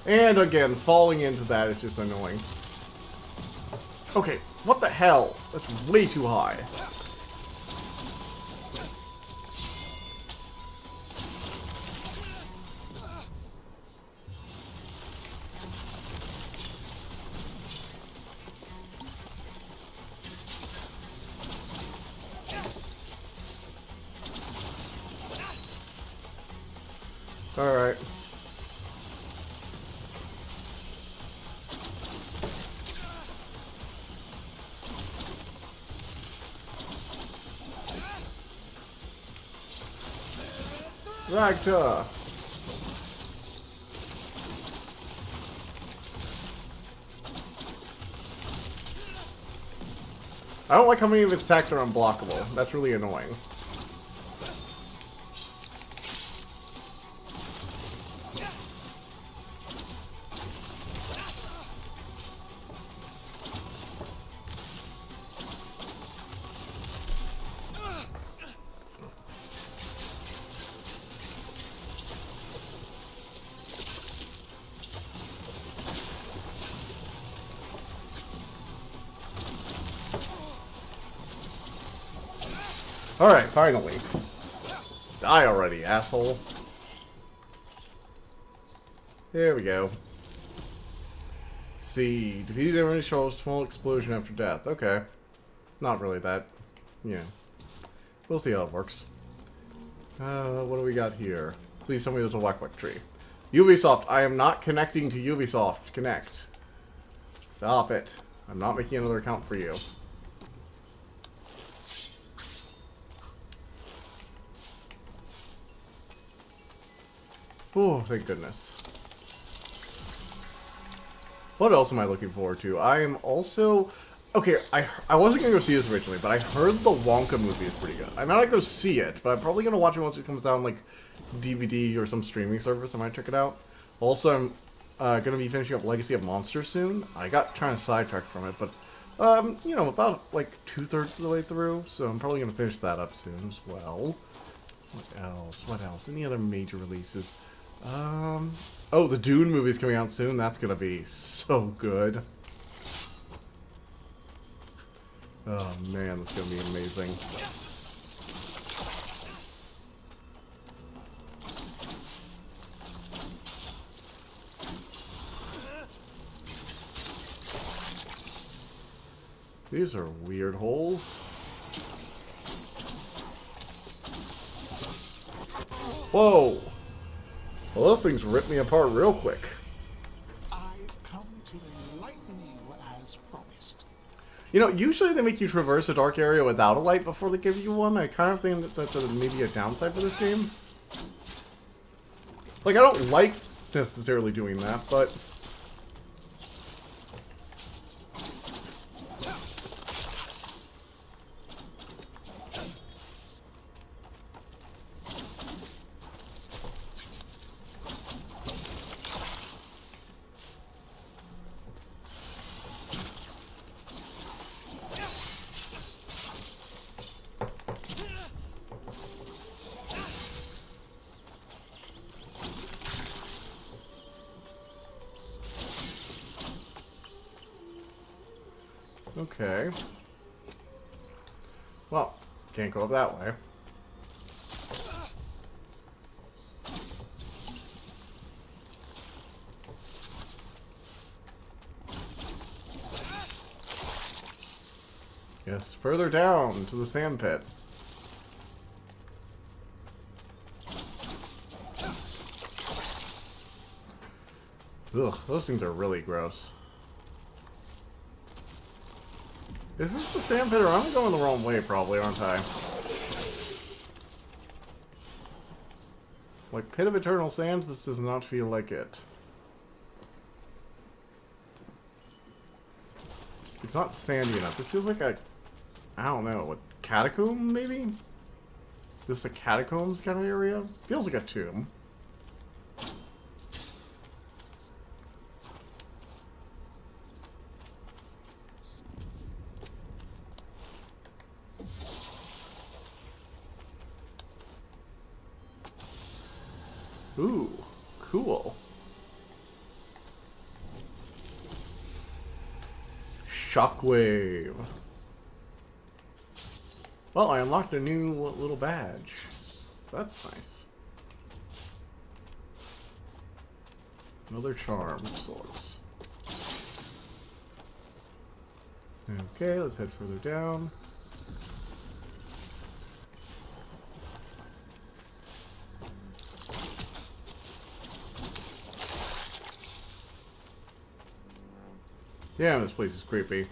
And again, falling into that is just annoying. Okay, what the hell? That's way too high. Alright. Ragta! I don't like how many of its attacks are unblockable. That's really annoying. Alright, finally. Die already, asshole. There we go. See, defeated enemy shows small explosion after death. Okay. Not really that. Yeah. We'll see how it works. What do we got here? Please tell me there's a Whack tree. Ubisoft, I am not connecting to Ubisoft. Connect. Stop it. I'm not making another account for you. Oh, thank goodness. What else am I looking forward to? I am also... Okay, I wasn't going to go see this originally, but I heard the Wonka movie is pretty good. I might not go see it, but I'm probably going to watch it once it comes out on, like, DVD or some streaming service. I might check it out. Also, I'm going to be finishing up Legacy of Monsters soon. I got kind of sidetracked from it, but, you know, about, like, 2/3 of the way through, so I'm probably going to finish that up soon as well. What else? What else? Any other major releases? Oh, the Dune movie's coming out soon. That's gonna be so good. Oh man, that's gonna be amazing. These are weird holes. Whoa! Well, those things rip me apart real quick. I've come to enlighten you as promised. You know, usually they make you traverse a dark area without a light before they give you one. I kind of think that that's maybe a downside for this game. Like, I don't like necessarily doing that, but... Okay. Well, can't go up that way. Yes, further down to the sand pit. Ugh, those things are really gross. Is this the sand pit, or I'm going the wrong way probably, aren't I? Like, Pit of Eternal Sands, this does not feel like it. It's not sandy enough. This feels like a... I don't know, a catacomb, maybe? This is a catacombs kind of area? Feels like a tomb. Ooh, cool. Shockwave. Well, I unlocked a new little badge. That's nice. Another charm of sorts. Okay, let's head further down. Damn, this place is creepy.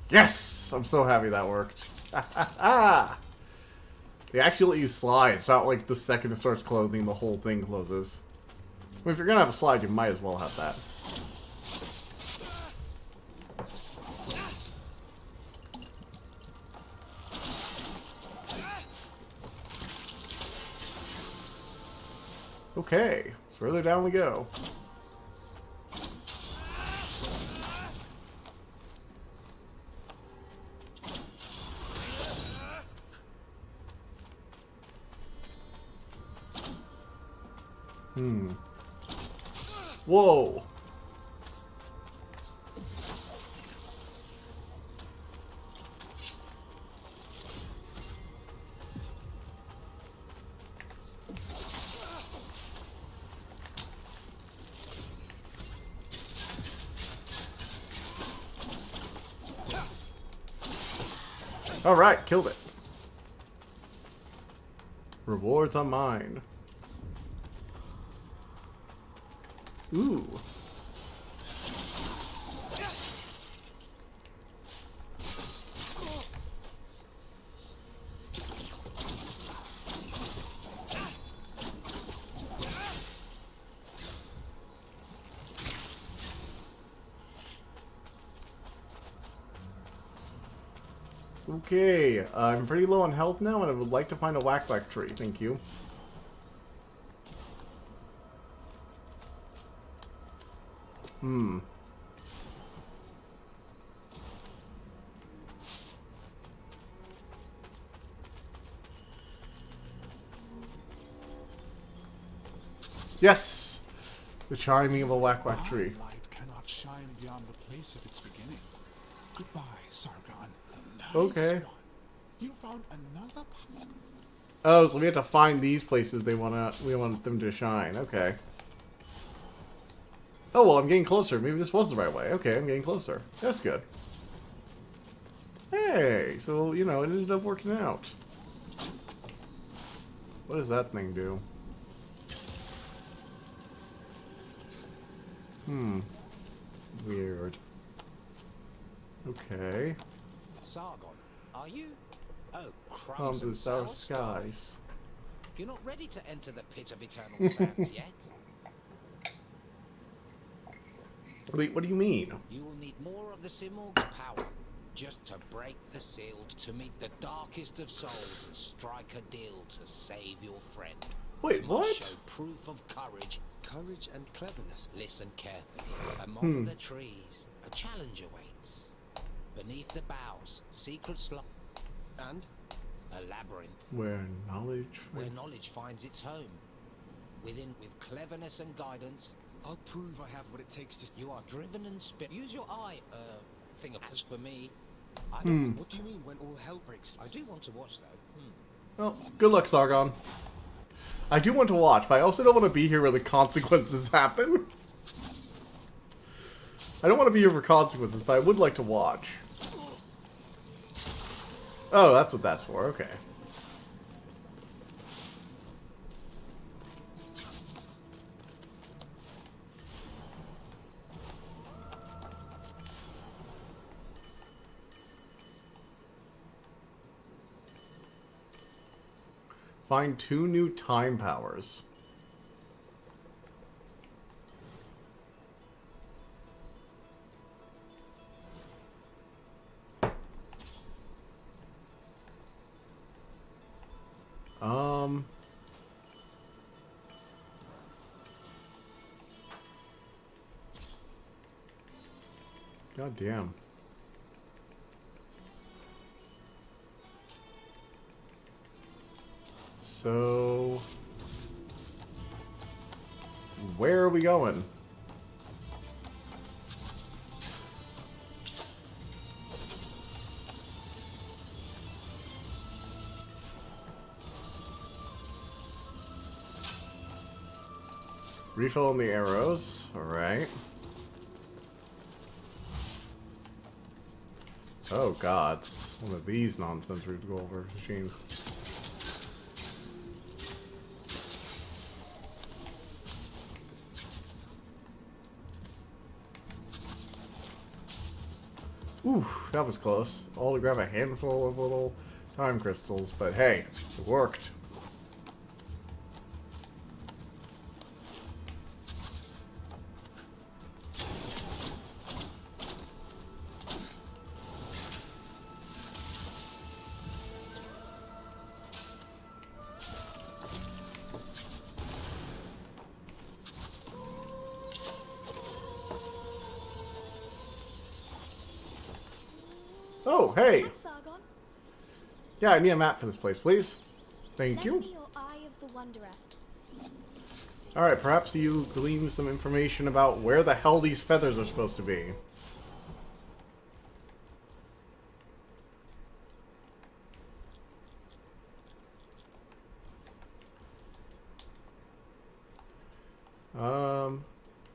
Yes! I'm so happy that worked. They actually let you slide. It's not like the second it starts closing, the whole thing closes. I mean, if you're gonna have a slide, you might as well have that. Okay, further down we go. Whoa! Alright, killed it. Rewards on mine. Ooh. Okay, I'm pretty low on health now, and I would like to find a whack-whack tree. Thank you. Yes! The chiming of a whack-whack tree. Our light cannot shine beyond the place of its beginning. Goodbye, Sargon. Nice Okay. one. You found another. Oh, so we have to find these places we want them to shine. Okay. Oh, well, I'm getting closer. Maybe this was the right way. Okay, I'm getting closer. That's good. Hey, so, you know, it ended up working out. What does that thing do? Weird. Okay. Sargon, are you? Oh, From crumbs the and sour sour skies. You're not ready to enter the pit of eternal sands yet. Wait, what do you mean? You will need more of the Simurg's power just to break the seal, to meet the darkest of souls and strike a deal to save your friend. Wait, You must what? show proof of courage. Courage and cleverness. Listen carefully. Among the trees, a challenge awaits. Beneath the boughs, secrets lie. And A labyrinth Where knowledge where finds... knowledge finds its home. Within, with cleverness and guidance, I'll prove I have what it takes to... you are driven and spirit. Use your eye, thing of as for me. I don't. What do you mean when all hell breaks I do want to watch though. Well, good luck, Sargon. I do want to watch, but I also don't want to be here where the consequences happen. I don't want to be here for consequences, but I would like to watch. Oh, that's what that's for. Okay. Find 2 new time powers. God damn. So, where are we going? Refill on the arrows. Alright. Oh god, it's one of these nonsense we have to go over machines. Ooh, that was close. All to grab a handful of little time crystals, but hey, it worked. Oh, hey! Hi, Sargon. Yeah, I need a map for this place, please. Thank Lend you. me your Eye of the Wanderer. Alright, perhaps you glean some information about where the hell these feathers are supposed to be.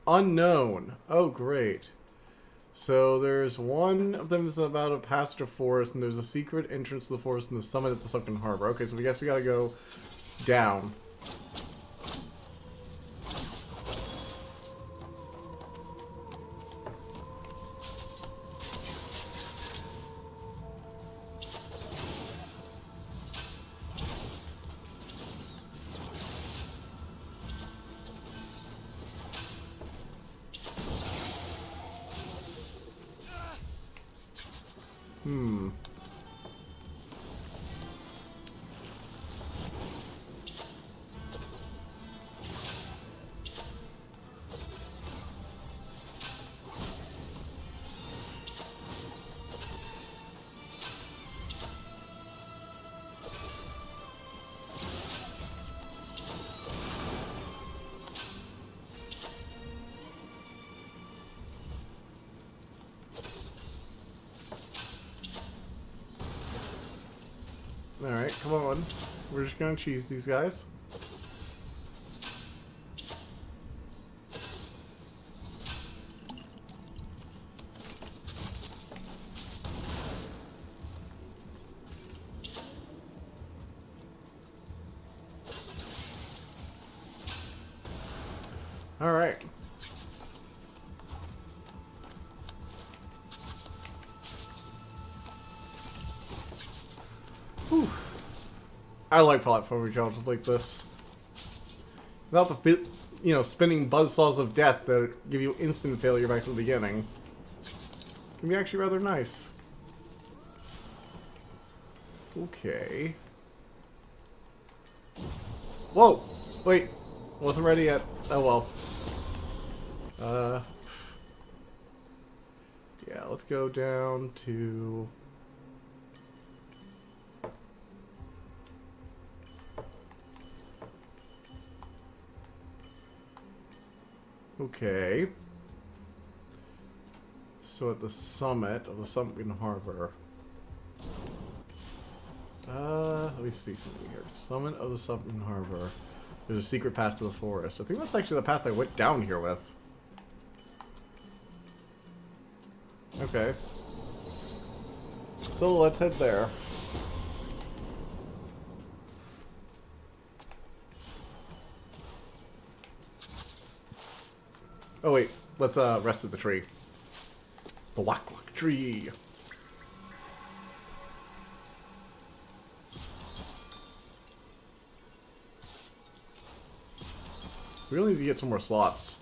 Unknown. Oh, great. So there's one of them is about a passage of forest, and there's a secret entrance to the forest and the summit at the sunken harbor. Okay, so we guess we gotta go down. Alright, come on. We're just gonna cheese these guys. Alright. Whew. I like platforming challenges like this. Without the bit, spinning buzzsaws of death that give you instant failure back to the beginning. Can be actually rather nice. Okay. Whoa! Wait. Wasn't ready yet. Oh well. Yeah, let's go down to... Okay. So at the summit of the sunken harbor. Let me see something here. Summit of the sunken harbor. There's a secret path to the forest. I think that's actually the path I went down here with. Okay. So let's head there. Oh wait, let's rest at the tree. The Wak Wak tree. We really need to get some more slots.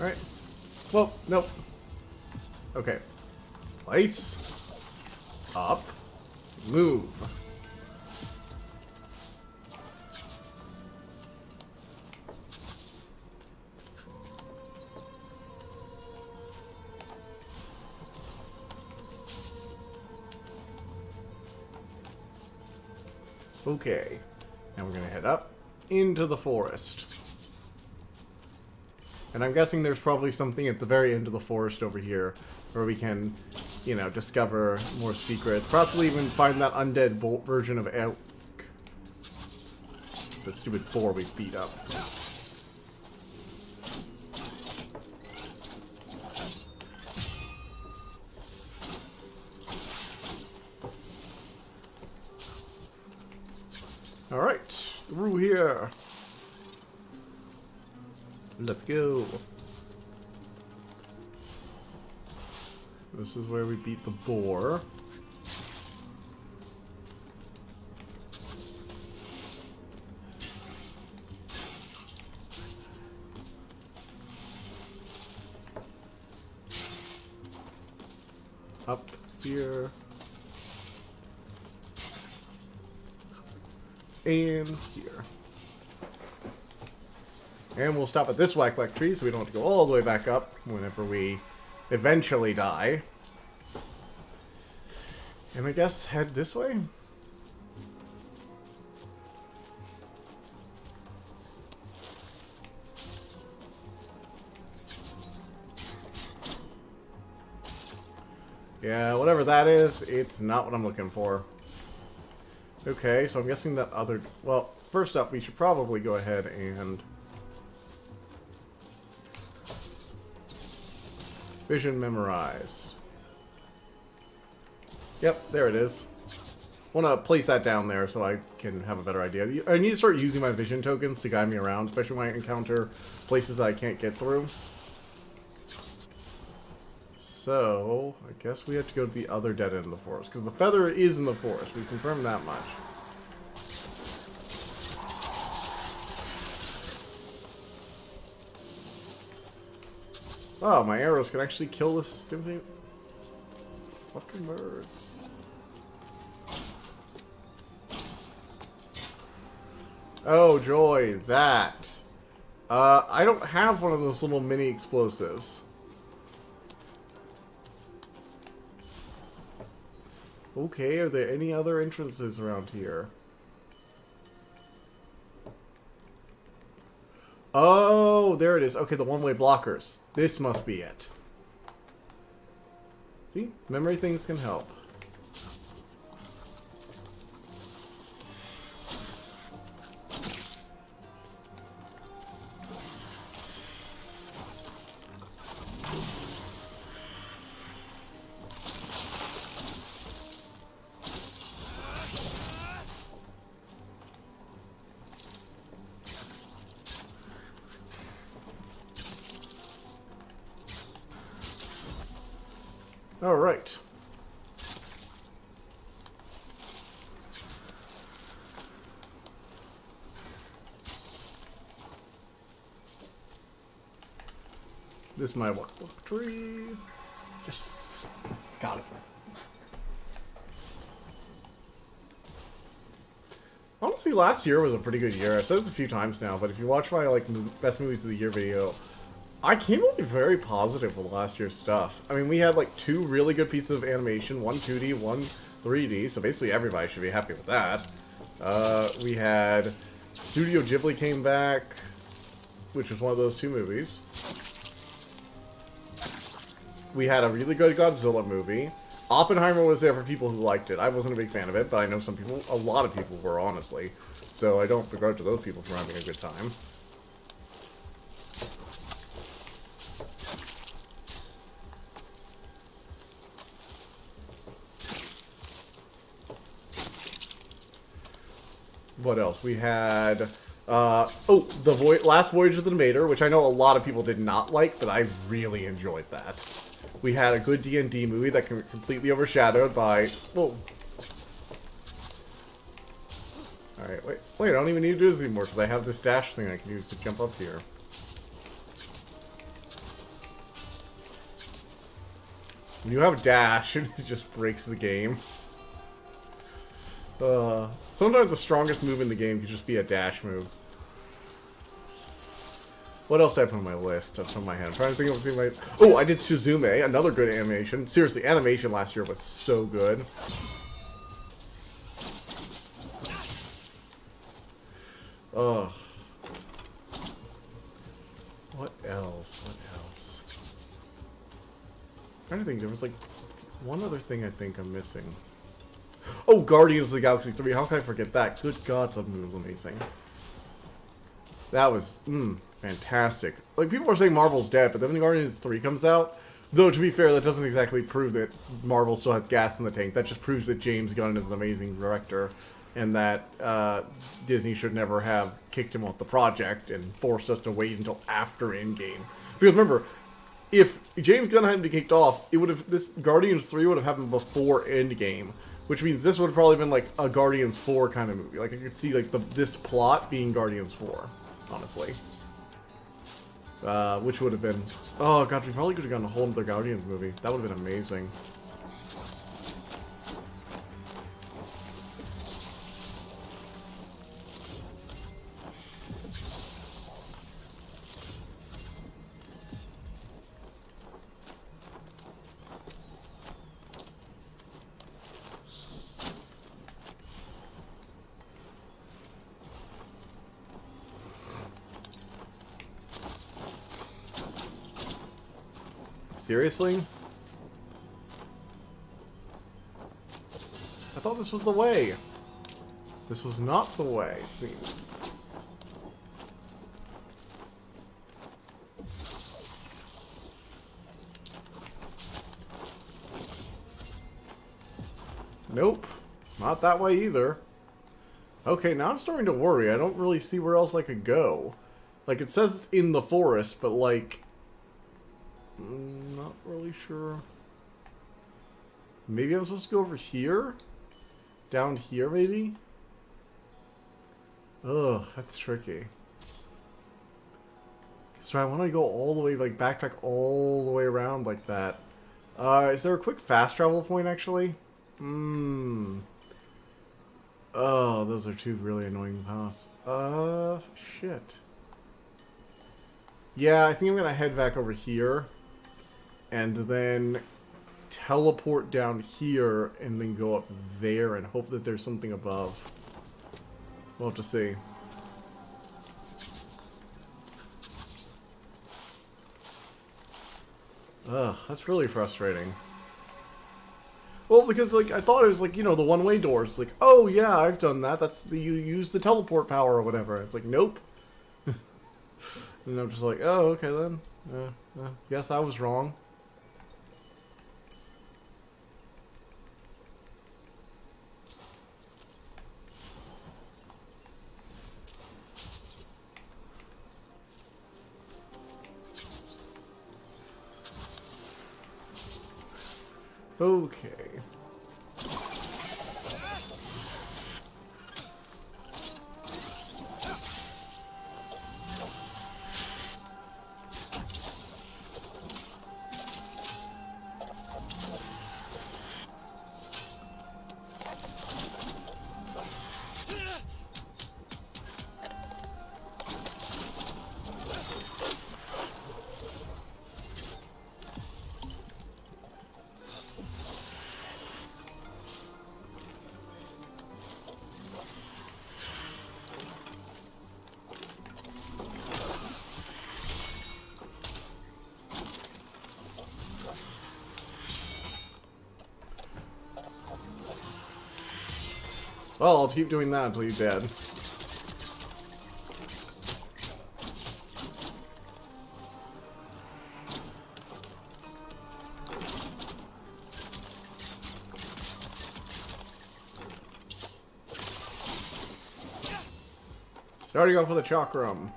Alright. Well, nope. Okay. Place. Up. Move. Okay. Now we're going to head up into the forest. And I'm guessing there's probably something at the very end of the forest over here where we can, you know, discover more secrets. Possibly even find that undead version of elk. The stupid boar we beat up. Alright, through here. Let's go. This is where we beat the boar. Up here. And here. And we'll stop at this whack tree so we don't have to go all the way back up whenever we eventually die. And I guess head this way? Yeah, whatever that is, it's not what I'm looking for. Okay, so I'm guessing that other... Well, first up, we should probably go ahead and... Vision memorized. Yep, there it is. Want to place that down there so I can have a better idea. I need to start using my vision tokens to guide me around, especially when I encounter places that I can't get through. So, I guess we have to go to the other dead end of the forest, because the feather is in the forest. We've confirmed that much. Oh, my arrows can actually kill this stupid fucking birds. Oh, joy, that. I don't have one of those little mini explosives. Okay, are there any other entrances around here? Oh, there it is. Okay, the one-way blockers. This must be it. See? Memory things can help. All right. This is my walk tree. Yes. Got it. Honestly, last year was a pretty good year. I've said this a few times now, but if you watch my best movies of the year video, I came away very positive with last year's stuff. I mean, we had like 2 really good pieces of animation, one 2D, one 3D, so basically everybody should be happy with that. We had Studio Ghibli came back, which was one of those 2 movies. We had a really good Godzilla movie. Oppenheimer was there for people who liked it. I wasn't a big fan of it, but I know some people, a lot of people were, honestly. So I don't begrudge to those people for having a good time. What else? We had, the Last Voyage of the Demeter, which I know a lot of people did not like, but I really enjoyed that. We had a good D&D movie that can completely overshadowed by, whoa. Alright, wait, I don't even need to do this anymore, because I have this dash thing I can use to jump up here. When you have dash, it just breaks the game. Sometimes the strongest move in the game could just be a dash move. What else did I put on my list? That's on my head. I'm trying to think of something like... Oh, I did Shizume, another good animation. Seriously, animation last year was so good. Ugh. What else? What else? I'm trying to think. There was like one other thing I think I'm missing. Oh, Guardians of the Galaxy 3. How can I forget that? Good God, that movie was amazing. That was, fantastic. Like, people are saying Marvel's dead, but then when Guardians 3 comes out, though, to be fair, that doesn't exactly prove that Marvel still has gas in the tank. That just proves that James Gunn is an amazing director, and that Disney should never have kicked him off the project and forced us to wait until after Endgame. Because remember, if James Gunn hadn't been kicked off, it would have, this Guardians 3 would have happened before Endgame. Which means this would have probably been like a Guardians 4 kind of movie. Like, I could see like this plot being Guardians 4, honestly. Which would have been... Oh, God, we probably could have gotten a whole other Guardians movie. That would have been amazing. Seriously? I thought this was the way. This was not the way, it seems. Nope. Not that way either. Okay, now I'm starting to worry. I don't really see where else I could go. Like, it says it's in the forest, but like... not really sure. Maybe I'm supposed to go over here? Down here, maybe? Ugh, that's tricky. So I want to go all the way, like, backtrack all the way around like that. Is there a quick fast travel point, actually? Oh, those are two really annoying paths. Shit. Yeah, I think I'm gonna head back over here. And then teleport down here and then go up there and hope that there's something above. We'll have to see. Ugh, that's really frustrating. Well, because, like, I thought it was, like, you know, the one-way doors. It's like, oh, yeah, I've done that. That's the, you use the teleport power or whatever. It's like, nope. And I'm just like, oh, okay, then. Guess I was wrong. Okay. Well, I'll keep doing that until you're dead. Starting off with a chakram.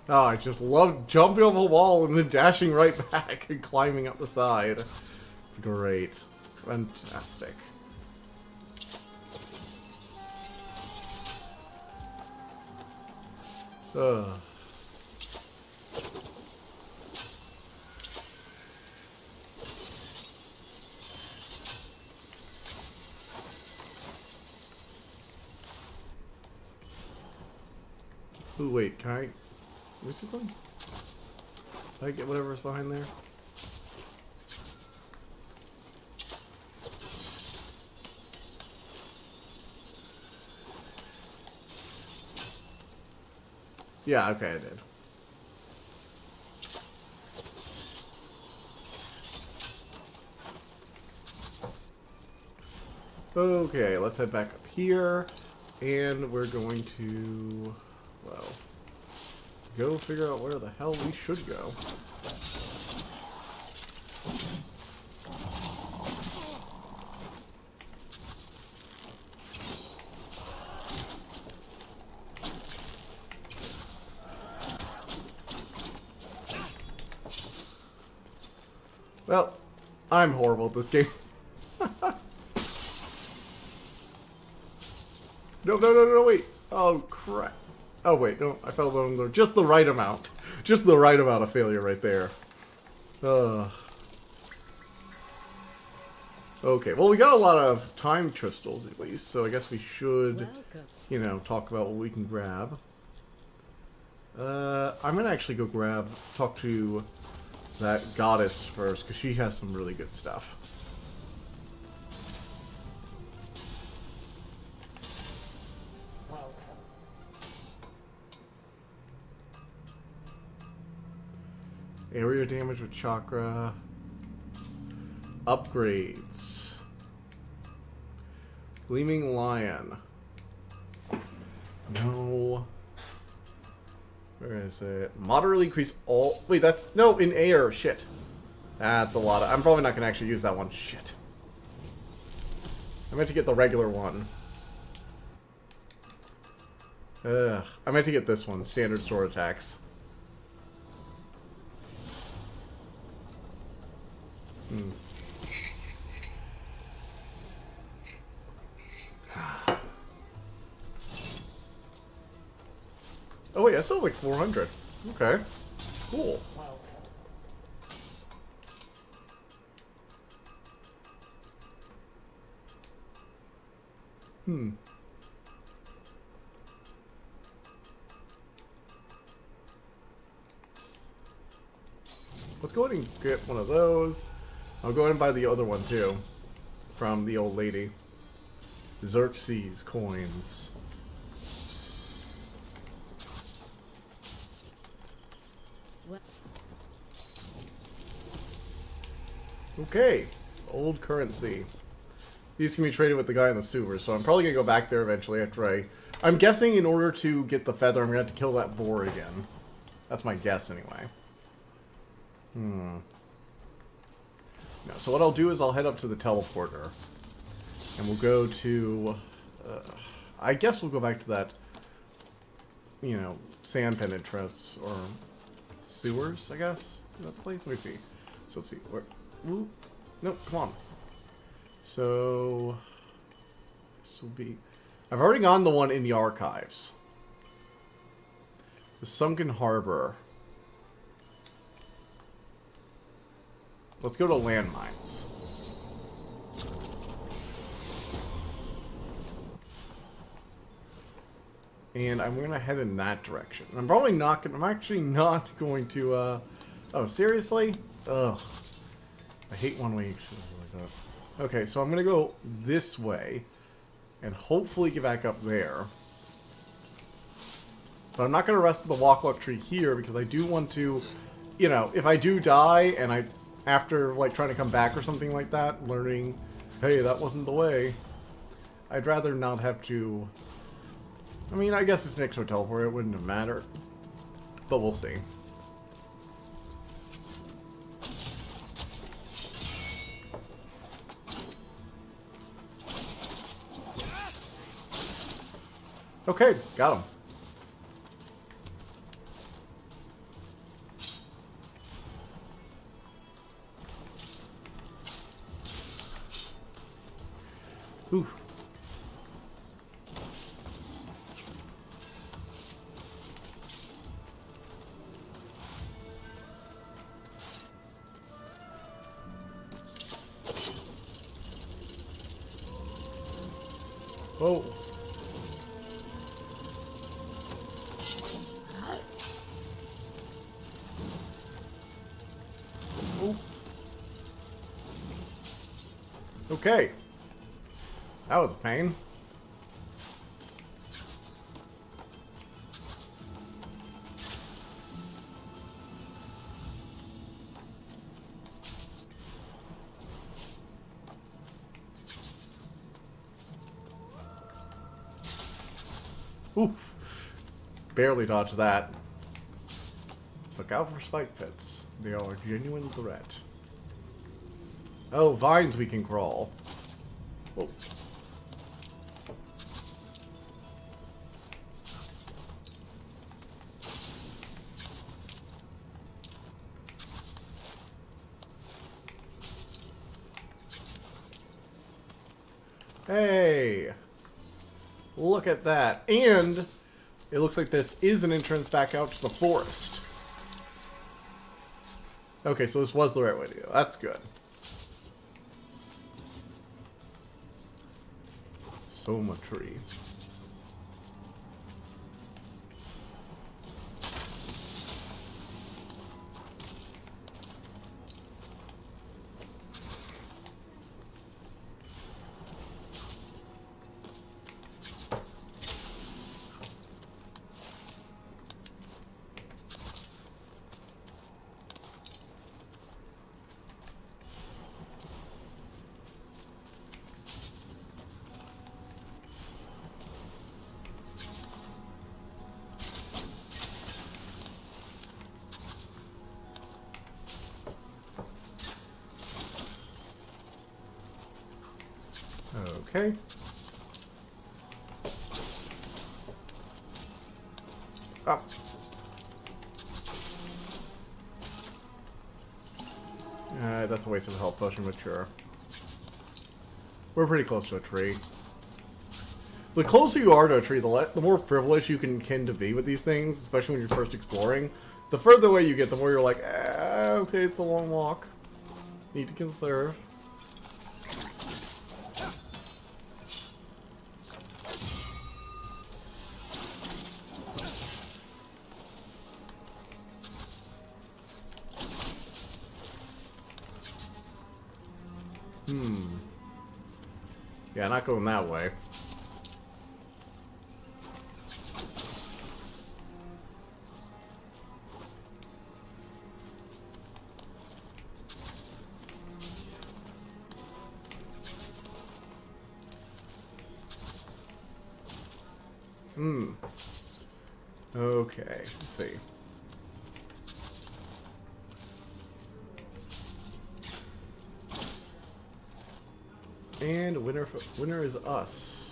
Oh, I just love jumping off a wall and then dashing right back and climbing up the side. It's great. Fantastic. Ugh. Ooh, wait, can I... Let me see something? Can I get whatever's behind there? Yeah, okay, I did. Okay, let's head back up here. And we're going to... Well... Go figure out where the hell we should go. Well, I'm horrible at this game. No, wait. Oh, crap. Oh, wait, no, I fell under just the right amount. Just the right amount of failure right there. Okay, well, we got a lot of time crystals, at least, so I guess we should, you know, talk about what we can grab. I'm gonna actually go talk to that goddess first, because she has some really good stuff. Area damage with chakra. Upgrades. Gleaming Lion. No. Where is it? Moderately increase all... Wait, that's... No, in air. Shit. That's a lot of... I'm probably not going to actually use that one. Shit. I meant to get the regular one. Ugh. I meant to get this one. Standard sword attacks. Hmm. Oh wait, I still have like 400. Okay. Cool. Hmm. Let's go ahead and get one of those. I'll go ahead and buy the other one too. From the old lady. Xerxes coins. Okay. Old currency. These can be traded with the guy in the sewer, so I'm probably going to go back there eventually after I'm guessing in order to get the feather, I'm going to have to kill that boar again. That's my guess anyway. No, so what I'll do is I'll head up to the teleporter. And we'll go to... I guess we'll go back to that, you know, sand pendant trust, or sewers, I guess? Is that the place? Let me see. So let's see. Where... Ooh. No, come on. So... This will be... I've already gone the one in the archives. The Sunken Harbor. Let's go to landmines. And I'm going to head in that direction. I'm probably not going to... I'm actually not going to... Oh, seriously? Ugh. I hate one-way exercises like that. Okay, so I'm going to go this way. And hopefully get back up there. But I'm not going to rest in the walk-walk tree here because I do want to... You know, if I do die and I... After, like, trying to come back or something like that, learning, hey, that wasn't the way, I'd rather not have to... I mean, I guess it's next to a teleport, it wouldn't have mattered. But we'll see. Okay, got him. Ooh. Oh. Okay. That was a pain. Oof. Barely dodged that. Look out for spike pits. They are a genuine threat. Oh, vines we can crawl. Whoa. Hey! Look at that. And it looks like this is an entrance back out to the forest. Okay, so this was the right way to go. That's good. Soma tree. Okay. Up. That's a waste of a health potion, but sure. We're pretty close to a tree. The closer you are to a tree, the more frivolous you can tend to be with these things, especially when you're first exploring. The further away you get, the more you're like, okay, it's a long walk. Need to conserve. Yeah, not going that way. Okay, let's see. And winner is us.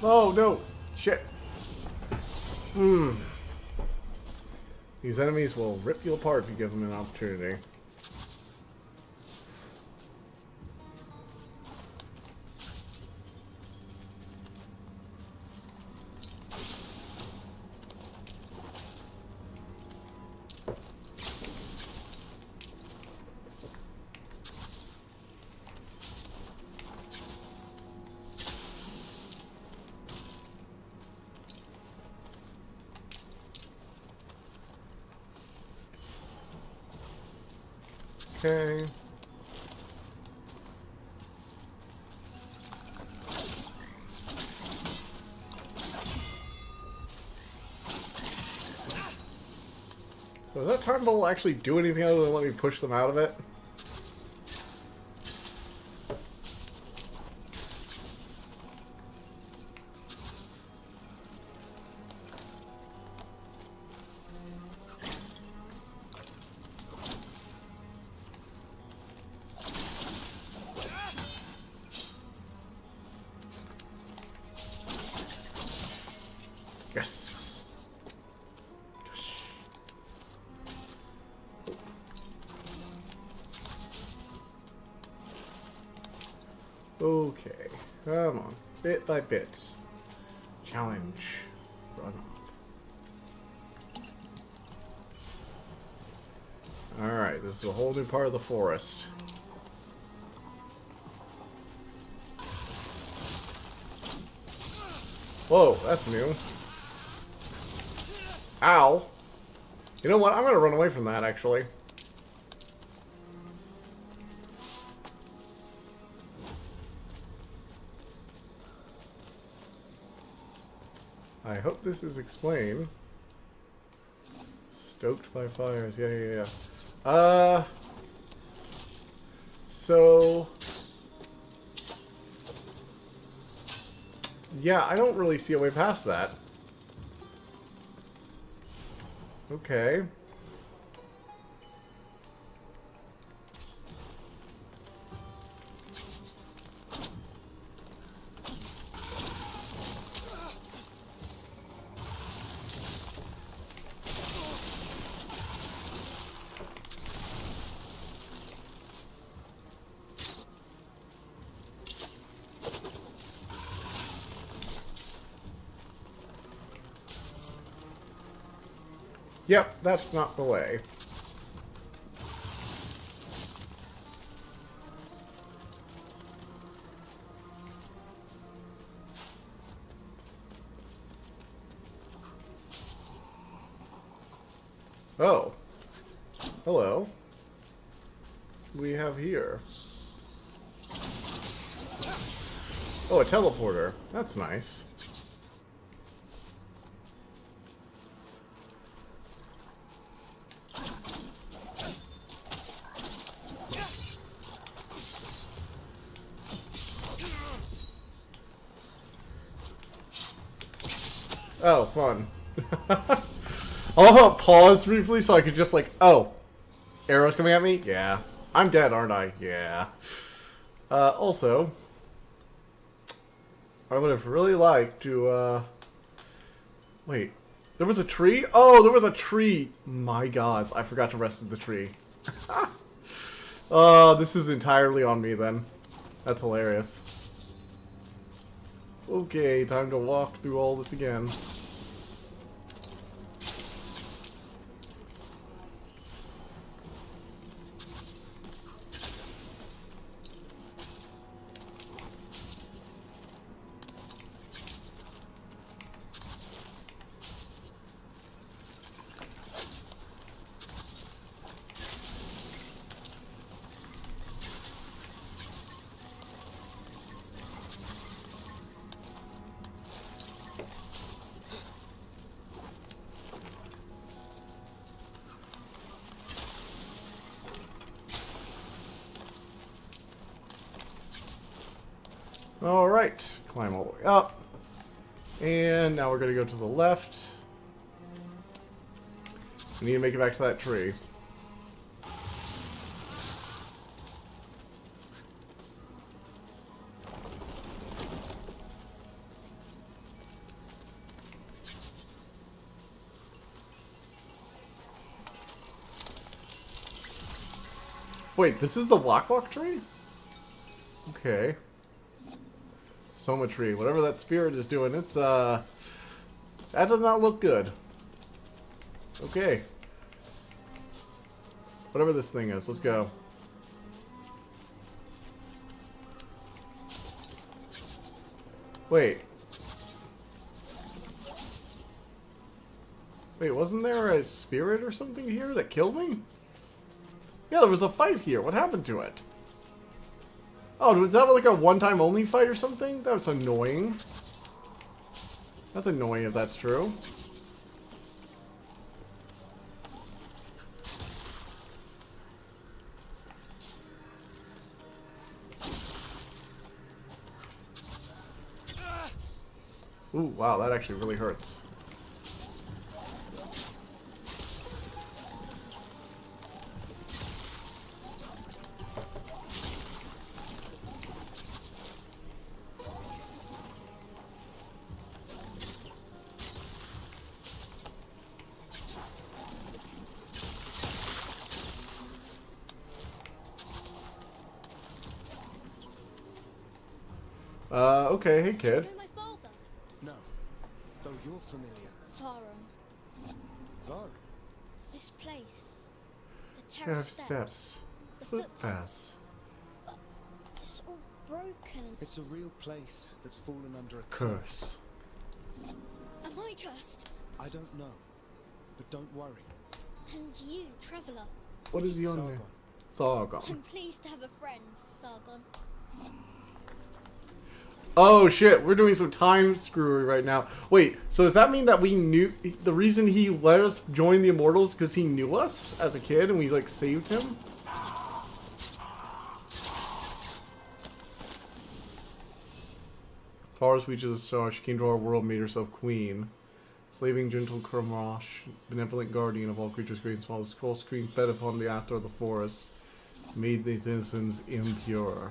Oh no! Shit! These enemies will rip you apart if you give them an opportunity. Okay. So does that turn bowl actually do anything other than let me push them out of it? Yes. Okay, come on, bit by bit. Challenge. Run off. Alright, this is a whole new part of the forest. Whoa, that's new. Ow. You know what? I'm gonna run away from that, actually. I hope this is explained. Stoked by fires. Yeah. So... yeah, I don't really see a way past that. Okay. Yep, that's not the way. Oh. Hello. We have here. Oh, a teleporter. That's nice. Oh, fun. I love how it paused briefly so I could just like, oh, arrows coming at me? Yeah. I'm dead, aren't I? Yeah. Also, I would have really liked to, wait. There was a tree? Oh, there was a tree! My gods, I forgot to rest at the tree. This is entirely on me then. That's hilarious. Okay, time to walk through all this again. Alright, climb all the way up. And now we're going to go to the left. We need to make it back to that tree. Wait, this is the Lock tree? Okay. Soma tree. Whatever that spirit is doing, it's, that does not look good. Okay. Whatever this thing is, let's go. Wait. Wait, wasn't there a spirit or something here that killed me? Yeah, there was a fight here. What happened to it? Oh, was that like a one-time only fight or something? That was annoying. That's annoying if that's true. Ooh, wow, that actually really hurts. Okay, hey kid. You know my father? No. Though you're familiar. Vara. Var. This place. The I terrace have steps. steps. The Footpaths. But it's all broken. It's a real place that's fallen under a Curse. Am I cursed? I don't know. But don't worry. And you, traveller. What is your name? Sargon. Sargon. I'm pleased to have a friend, Sargon. Oh shit, we're doing some time screwery right now. Wait, so does that mean that we knew the reason he let us join the Immortals because he knew us as a kid and we like saved him? Far as reaches the star, she came to our world, made herself queen. Slaving gentle Kurmash, benevolent guardian of all creatures great and small, the scroll screen fed upon the attar of the forest, made these innocents impure.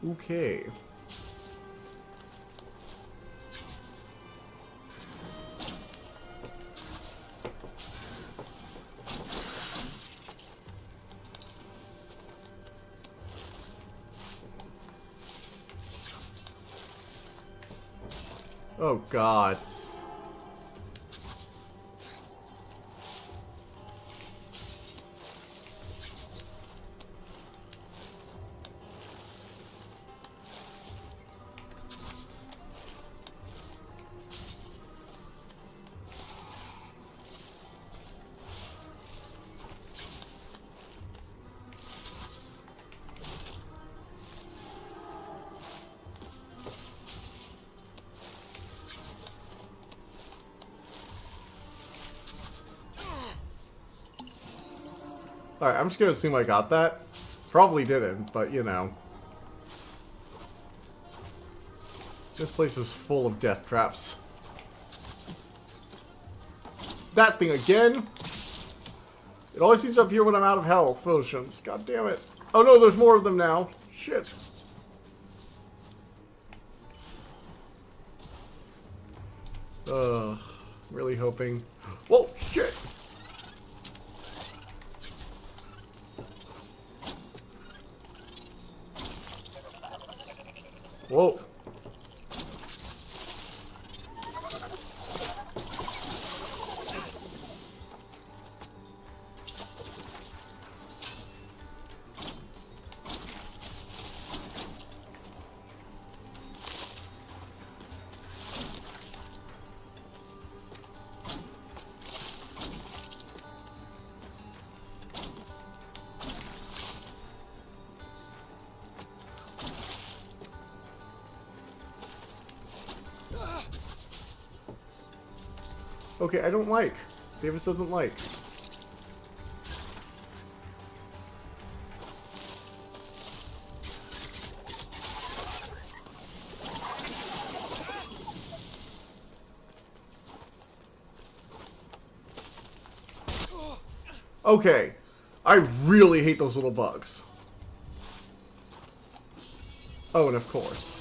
Okay. Oh God. Alright, I'm just gonna assume I got that. Probably didn't, but you know. This place is full of death traps. That thing again! It always seems to appear when I'm out of health potions. God damn it. Oh no, there's more of them now. Shit. Really hoping. Whoa, shit! Whoa. Okay, I don't like. Davis doesn't like. Okay. I really hate those little bugs. Oh, and of course.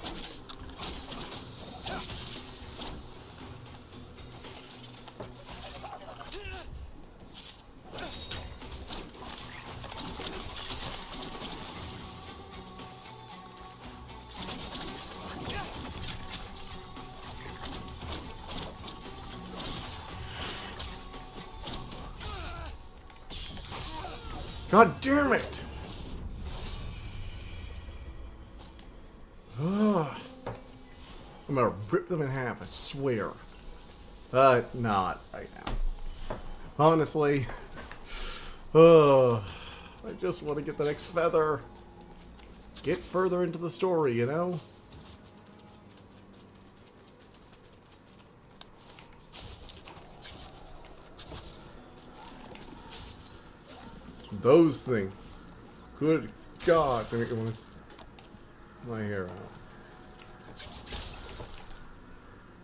God damn it! Ugh. I'm gonna rip them in half, I swear. But not right now. Honestly. I just want to get the next feather. Get further into the story, you know? Those things. Good God. Let me get one. My hair out.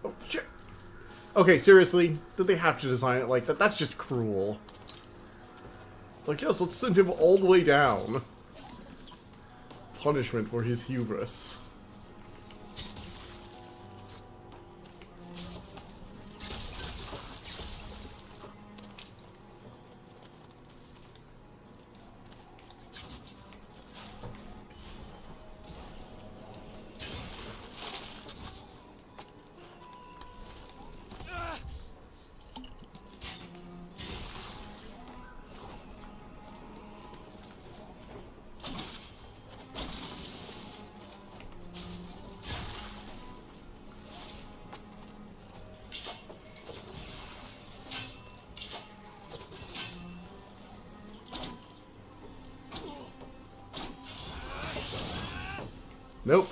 Oh, shit. Okay, seriously? Did they have to design it like that? That's just cruel. It's like, yes, let's send him all the way down. Punishment for his hubris. Nope.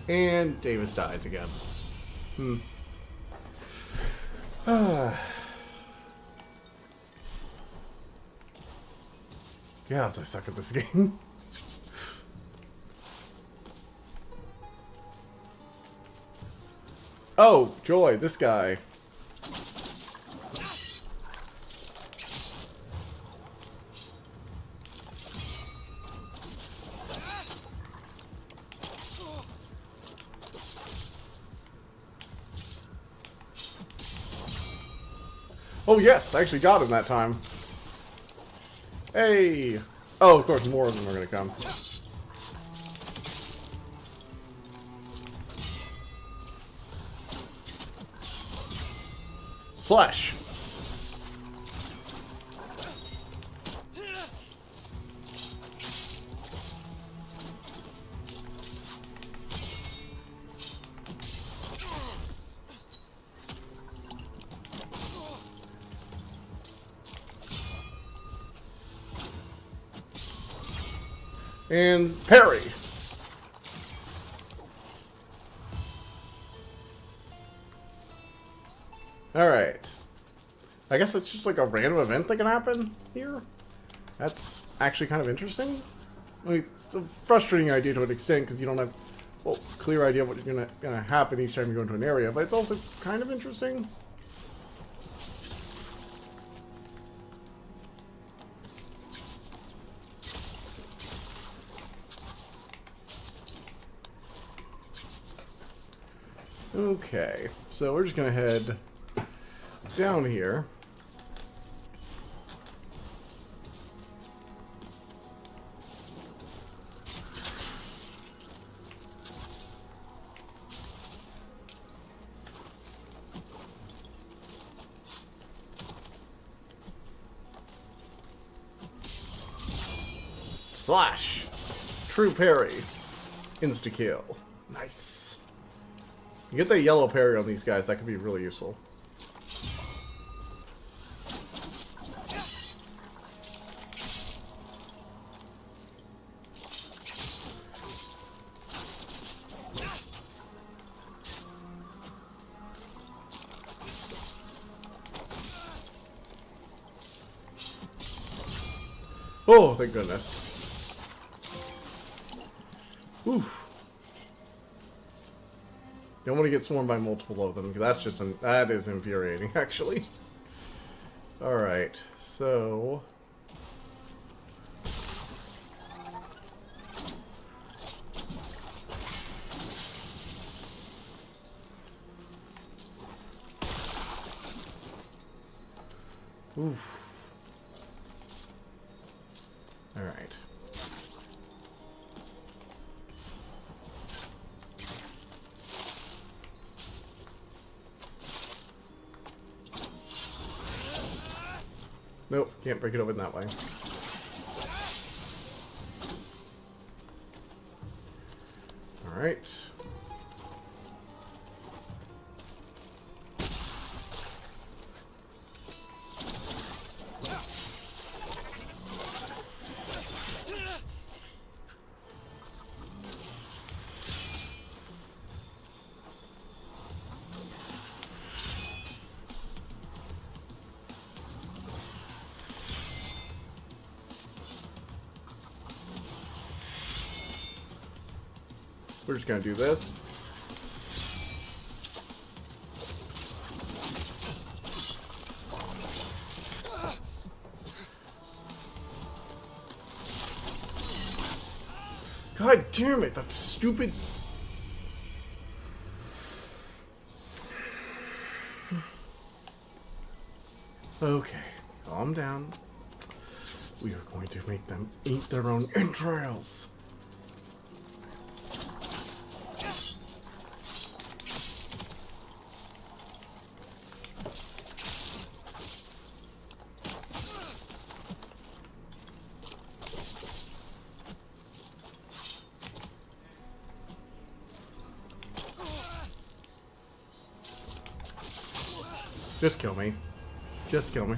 And Davis dies again. Yeah, I suck at this game. Oh, joy, this guy. Oh yes, I actually got him that time. Hey! Oh, of course, more of them are gonna come. Slash! And parry. Alright. I guess it's just like a random event that can happen here. That's actually kind of interesting. I mean, it's a frustrating idea to an extent because you don't have, well, clear idea of what's gonna happen each time you go into an area, but it's also kind of interesting. Okay, so we're just gonna head down here. Slash! True parry. Insta-kill. Nice. You get the yellow parry on these guys, that could be really useful. Oh, thank goodness. Oof. You don't want to get swarmed by multiple of them, because that's just, that is infuriating, actually. Alright, so... Oof. Alright. Nope, can't break it open that way. Alright. We're just gonna do this. God damn it, that stupid... Okay, calm down. We are going to make them eat their own entrails. Just kill me. Just kill me.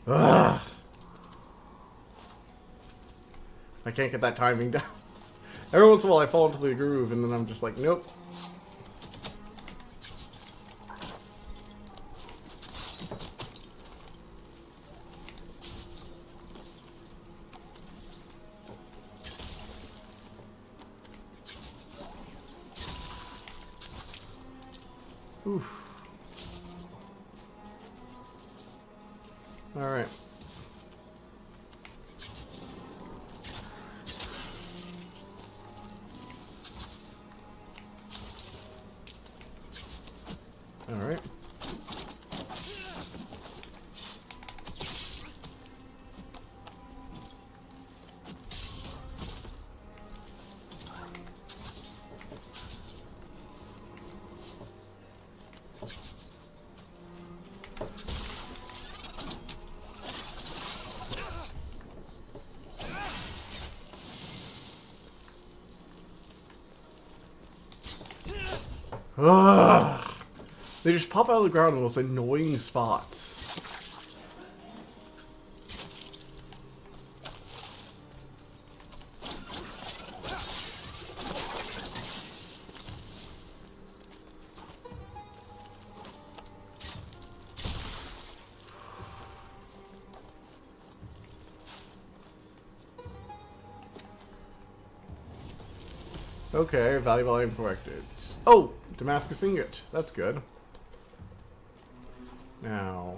Ugh. I can't get that timing down. Every once in a while I fall into the groove and then I'm just like, nope. Oof. Alright. Alright. Ugh. They just pop out of the ground in the most annoying spots. Okay, valuable item corrected. Oh, Damascus ingot. That's good. Now.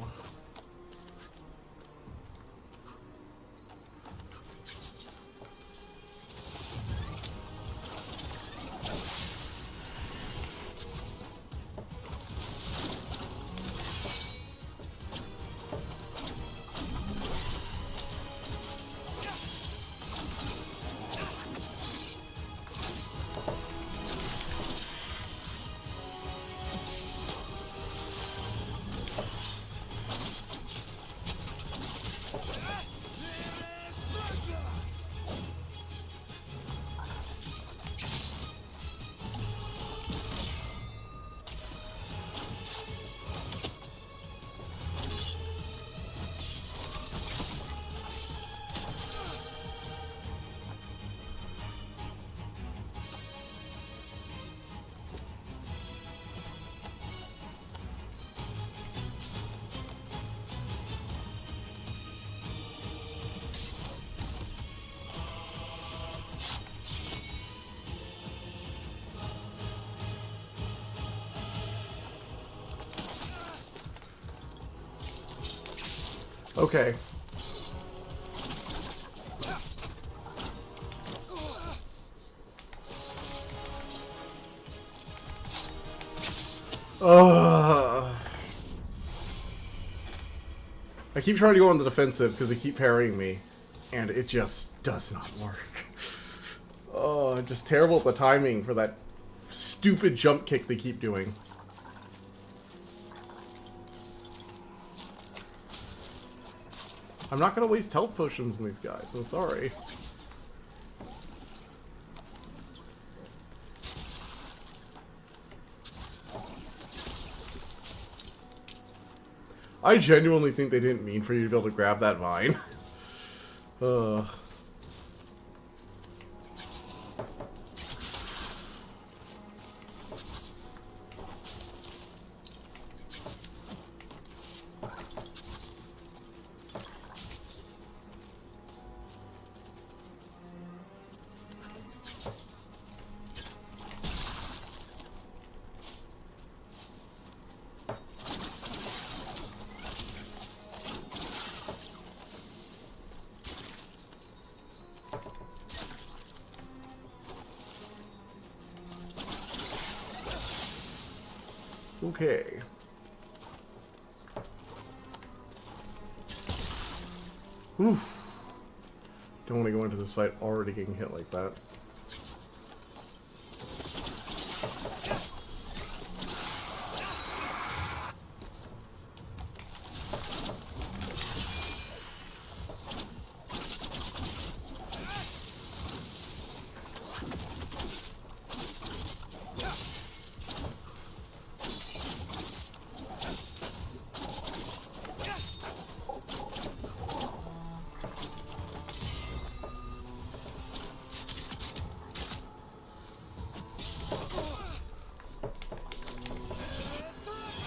Okay. I keep trying to go on the defensive because they keep parrying me, and it just does not work. Oh, I'm just terrible at the timing for that stupid jump kick they keep doing. I'm not going to waste health potions on these guys, I'm sorry. I genuinely think they didn't mean for you to be able to grab that vine. Okay. Oof. Don't want to go into this fight already getting hit like that.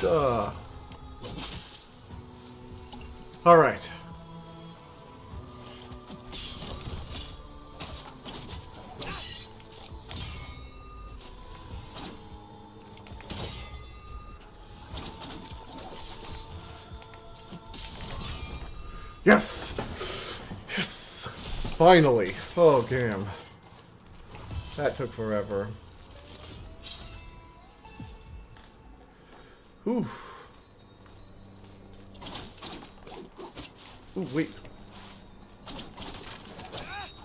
Duh. Alright. Yes! Yes! Finally! Oh, damn. That took forever. Ooh. Ooh, wait.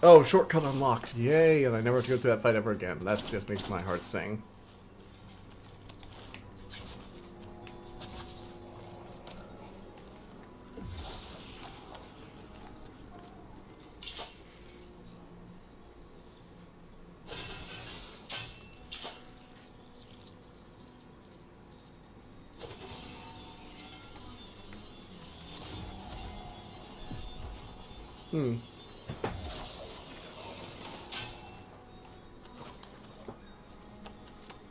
Oh, shortcut unlocked. Yay, and I never have to go through that fight ever again. That just makes my heart sing.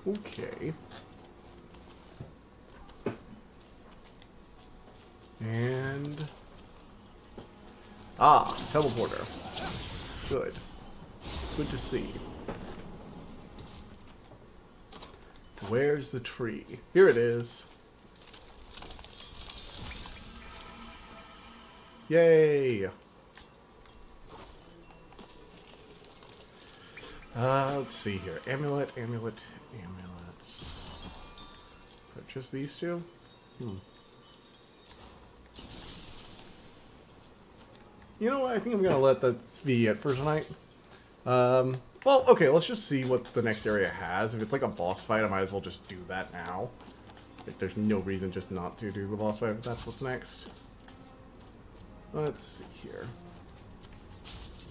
Okay. And... Ah, teleporter. Good. Good to see. Where's the tree? Here it is. Yay! Let's see here. Amulet, amulet, amulets. Just these two? You know what? I think I'm gonna let that be it for tonight. Well, okay, let's just see what the next area has. If it's like a boss fight, I might as well just do that now. If there's no reason just not to do the boss fight if that's what's next. Let's see here.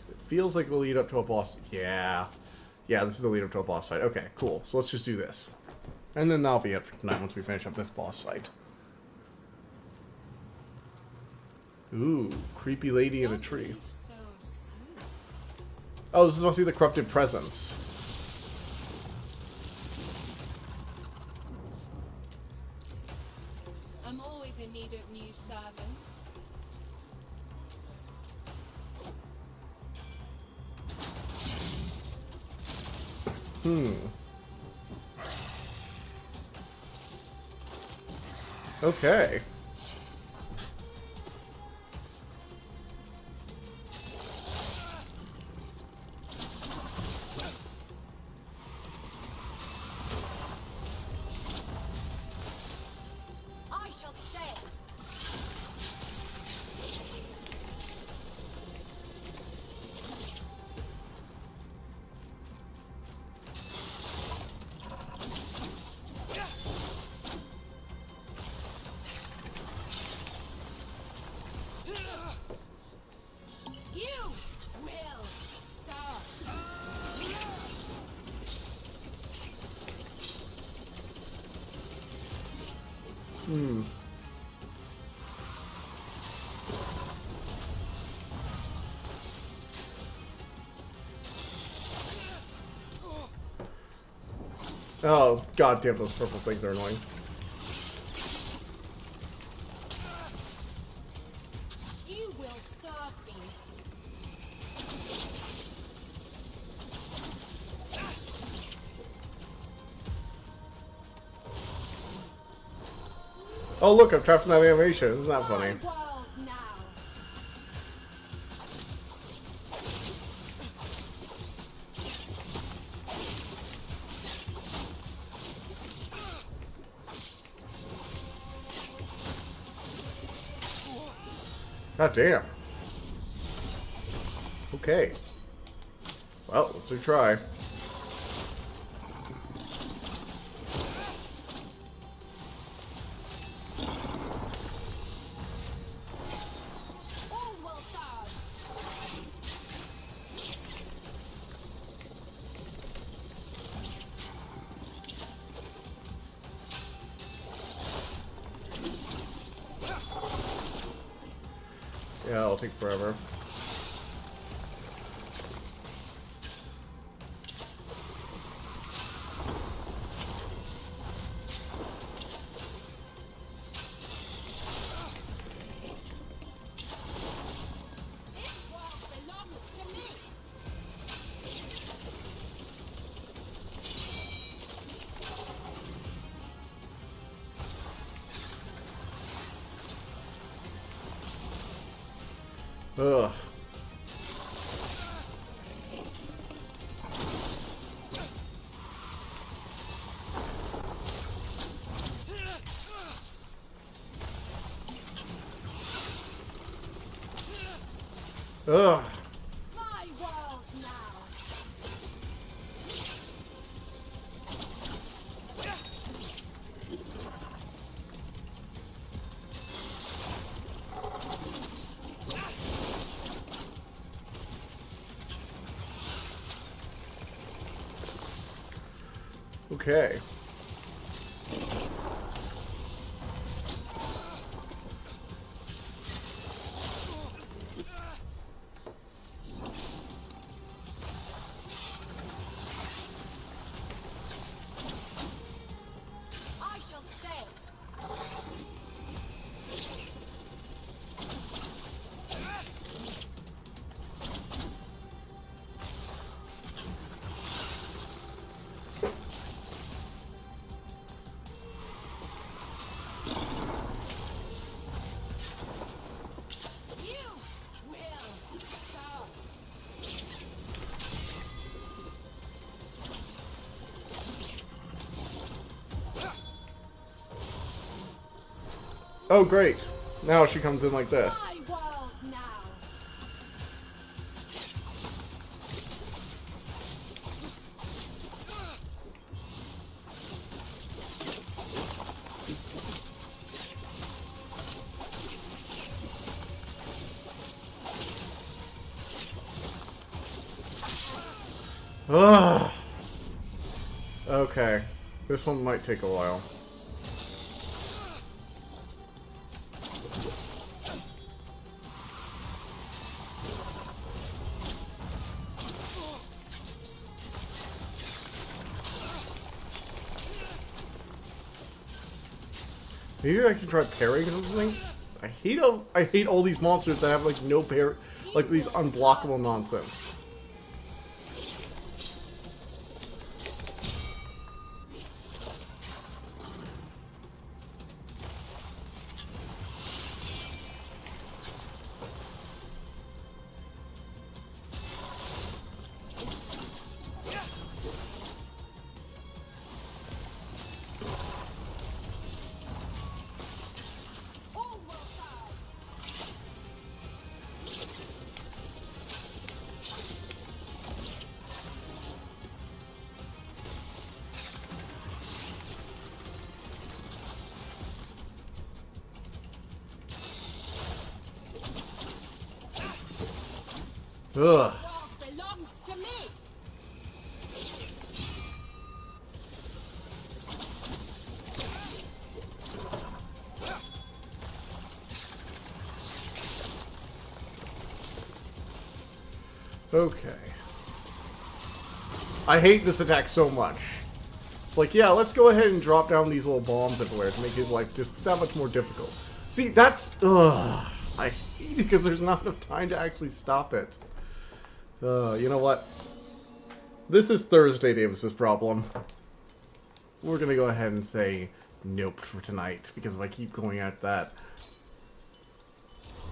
It feels like the lead up to a boss. Yeah. Yeah, this is the lead up to a boss fight. Okay, cool. So let's just do this. And then that'll be it for tonight once we finish up this boss fight. Ooh, creepy lady in a tree. So soon. Oh, this is must be the corrupted presence. I'm always in need of new servants. Okay. I shall stay. You will serve. Oh, goddamn, those purple things are annoying. You will serve me. Oh, look, I'm trapped in that animation. Isn't that funny? My world now. God damn. Okay. Well, let's retry. All will serve. Yeah, it'll take forever. Ugh. Ugh. My world now. Okay. I shall stay. You will serve. Oh, great. Now she comes in like this. My world now. Ugh. Okay. This one might take a while. Maybe I can try parrying or something? I hate all these monsters that have like no parry, like these unblockable nonsense. All will serve. Ugh. World belongs to me. Okay. I hate this attack so much. It's like, yeah, let's go ahead and drop down these little bombs everywhere to make his life just that much more difficult. See, that's... Ugh. I hate it because there's not enough time to actually stop it. You know what? This is Thursday Davis's problem. We're gonna go ahead and say nope for tonight, because if I keep going at that...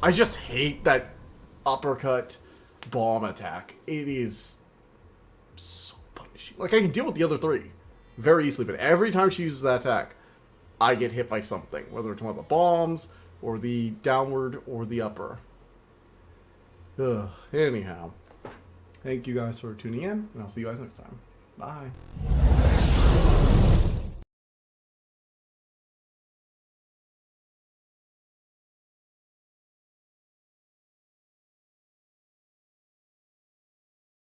I just hate that uppercut bomb attack. It is so punishing. Like, I can deal with the other three very easily, but every time she uses that attack, I get hit by something. Whether it's one of the bombs, or the downward, or the upper. Ugh. Anyhow. Thank you guys for tuning in, and I'll see you guys next time. Bye.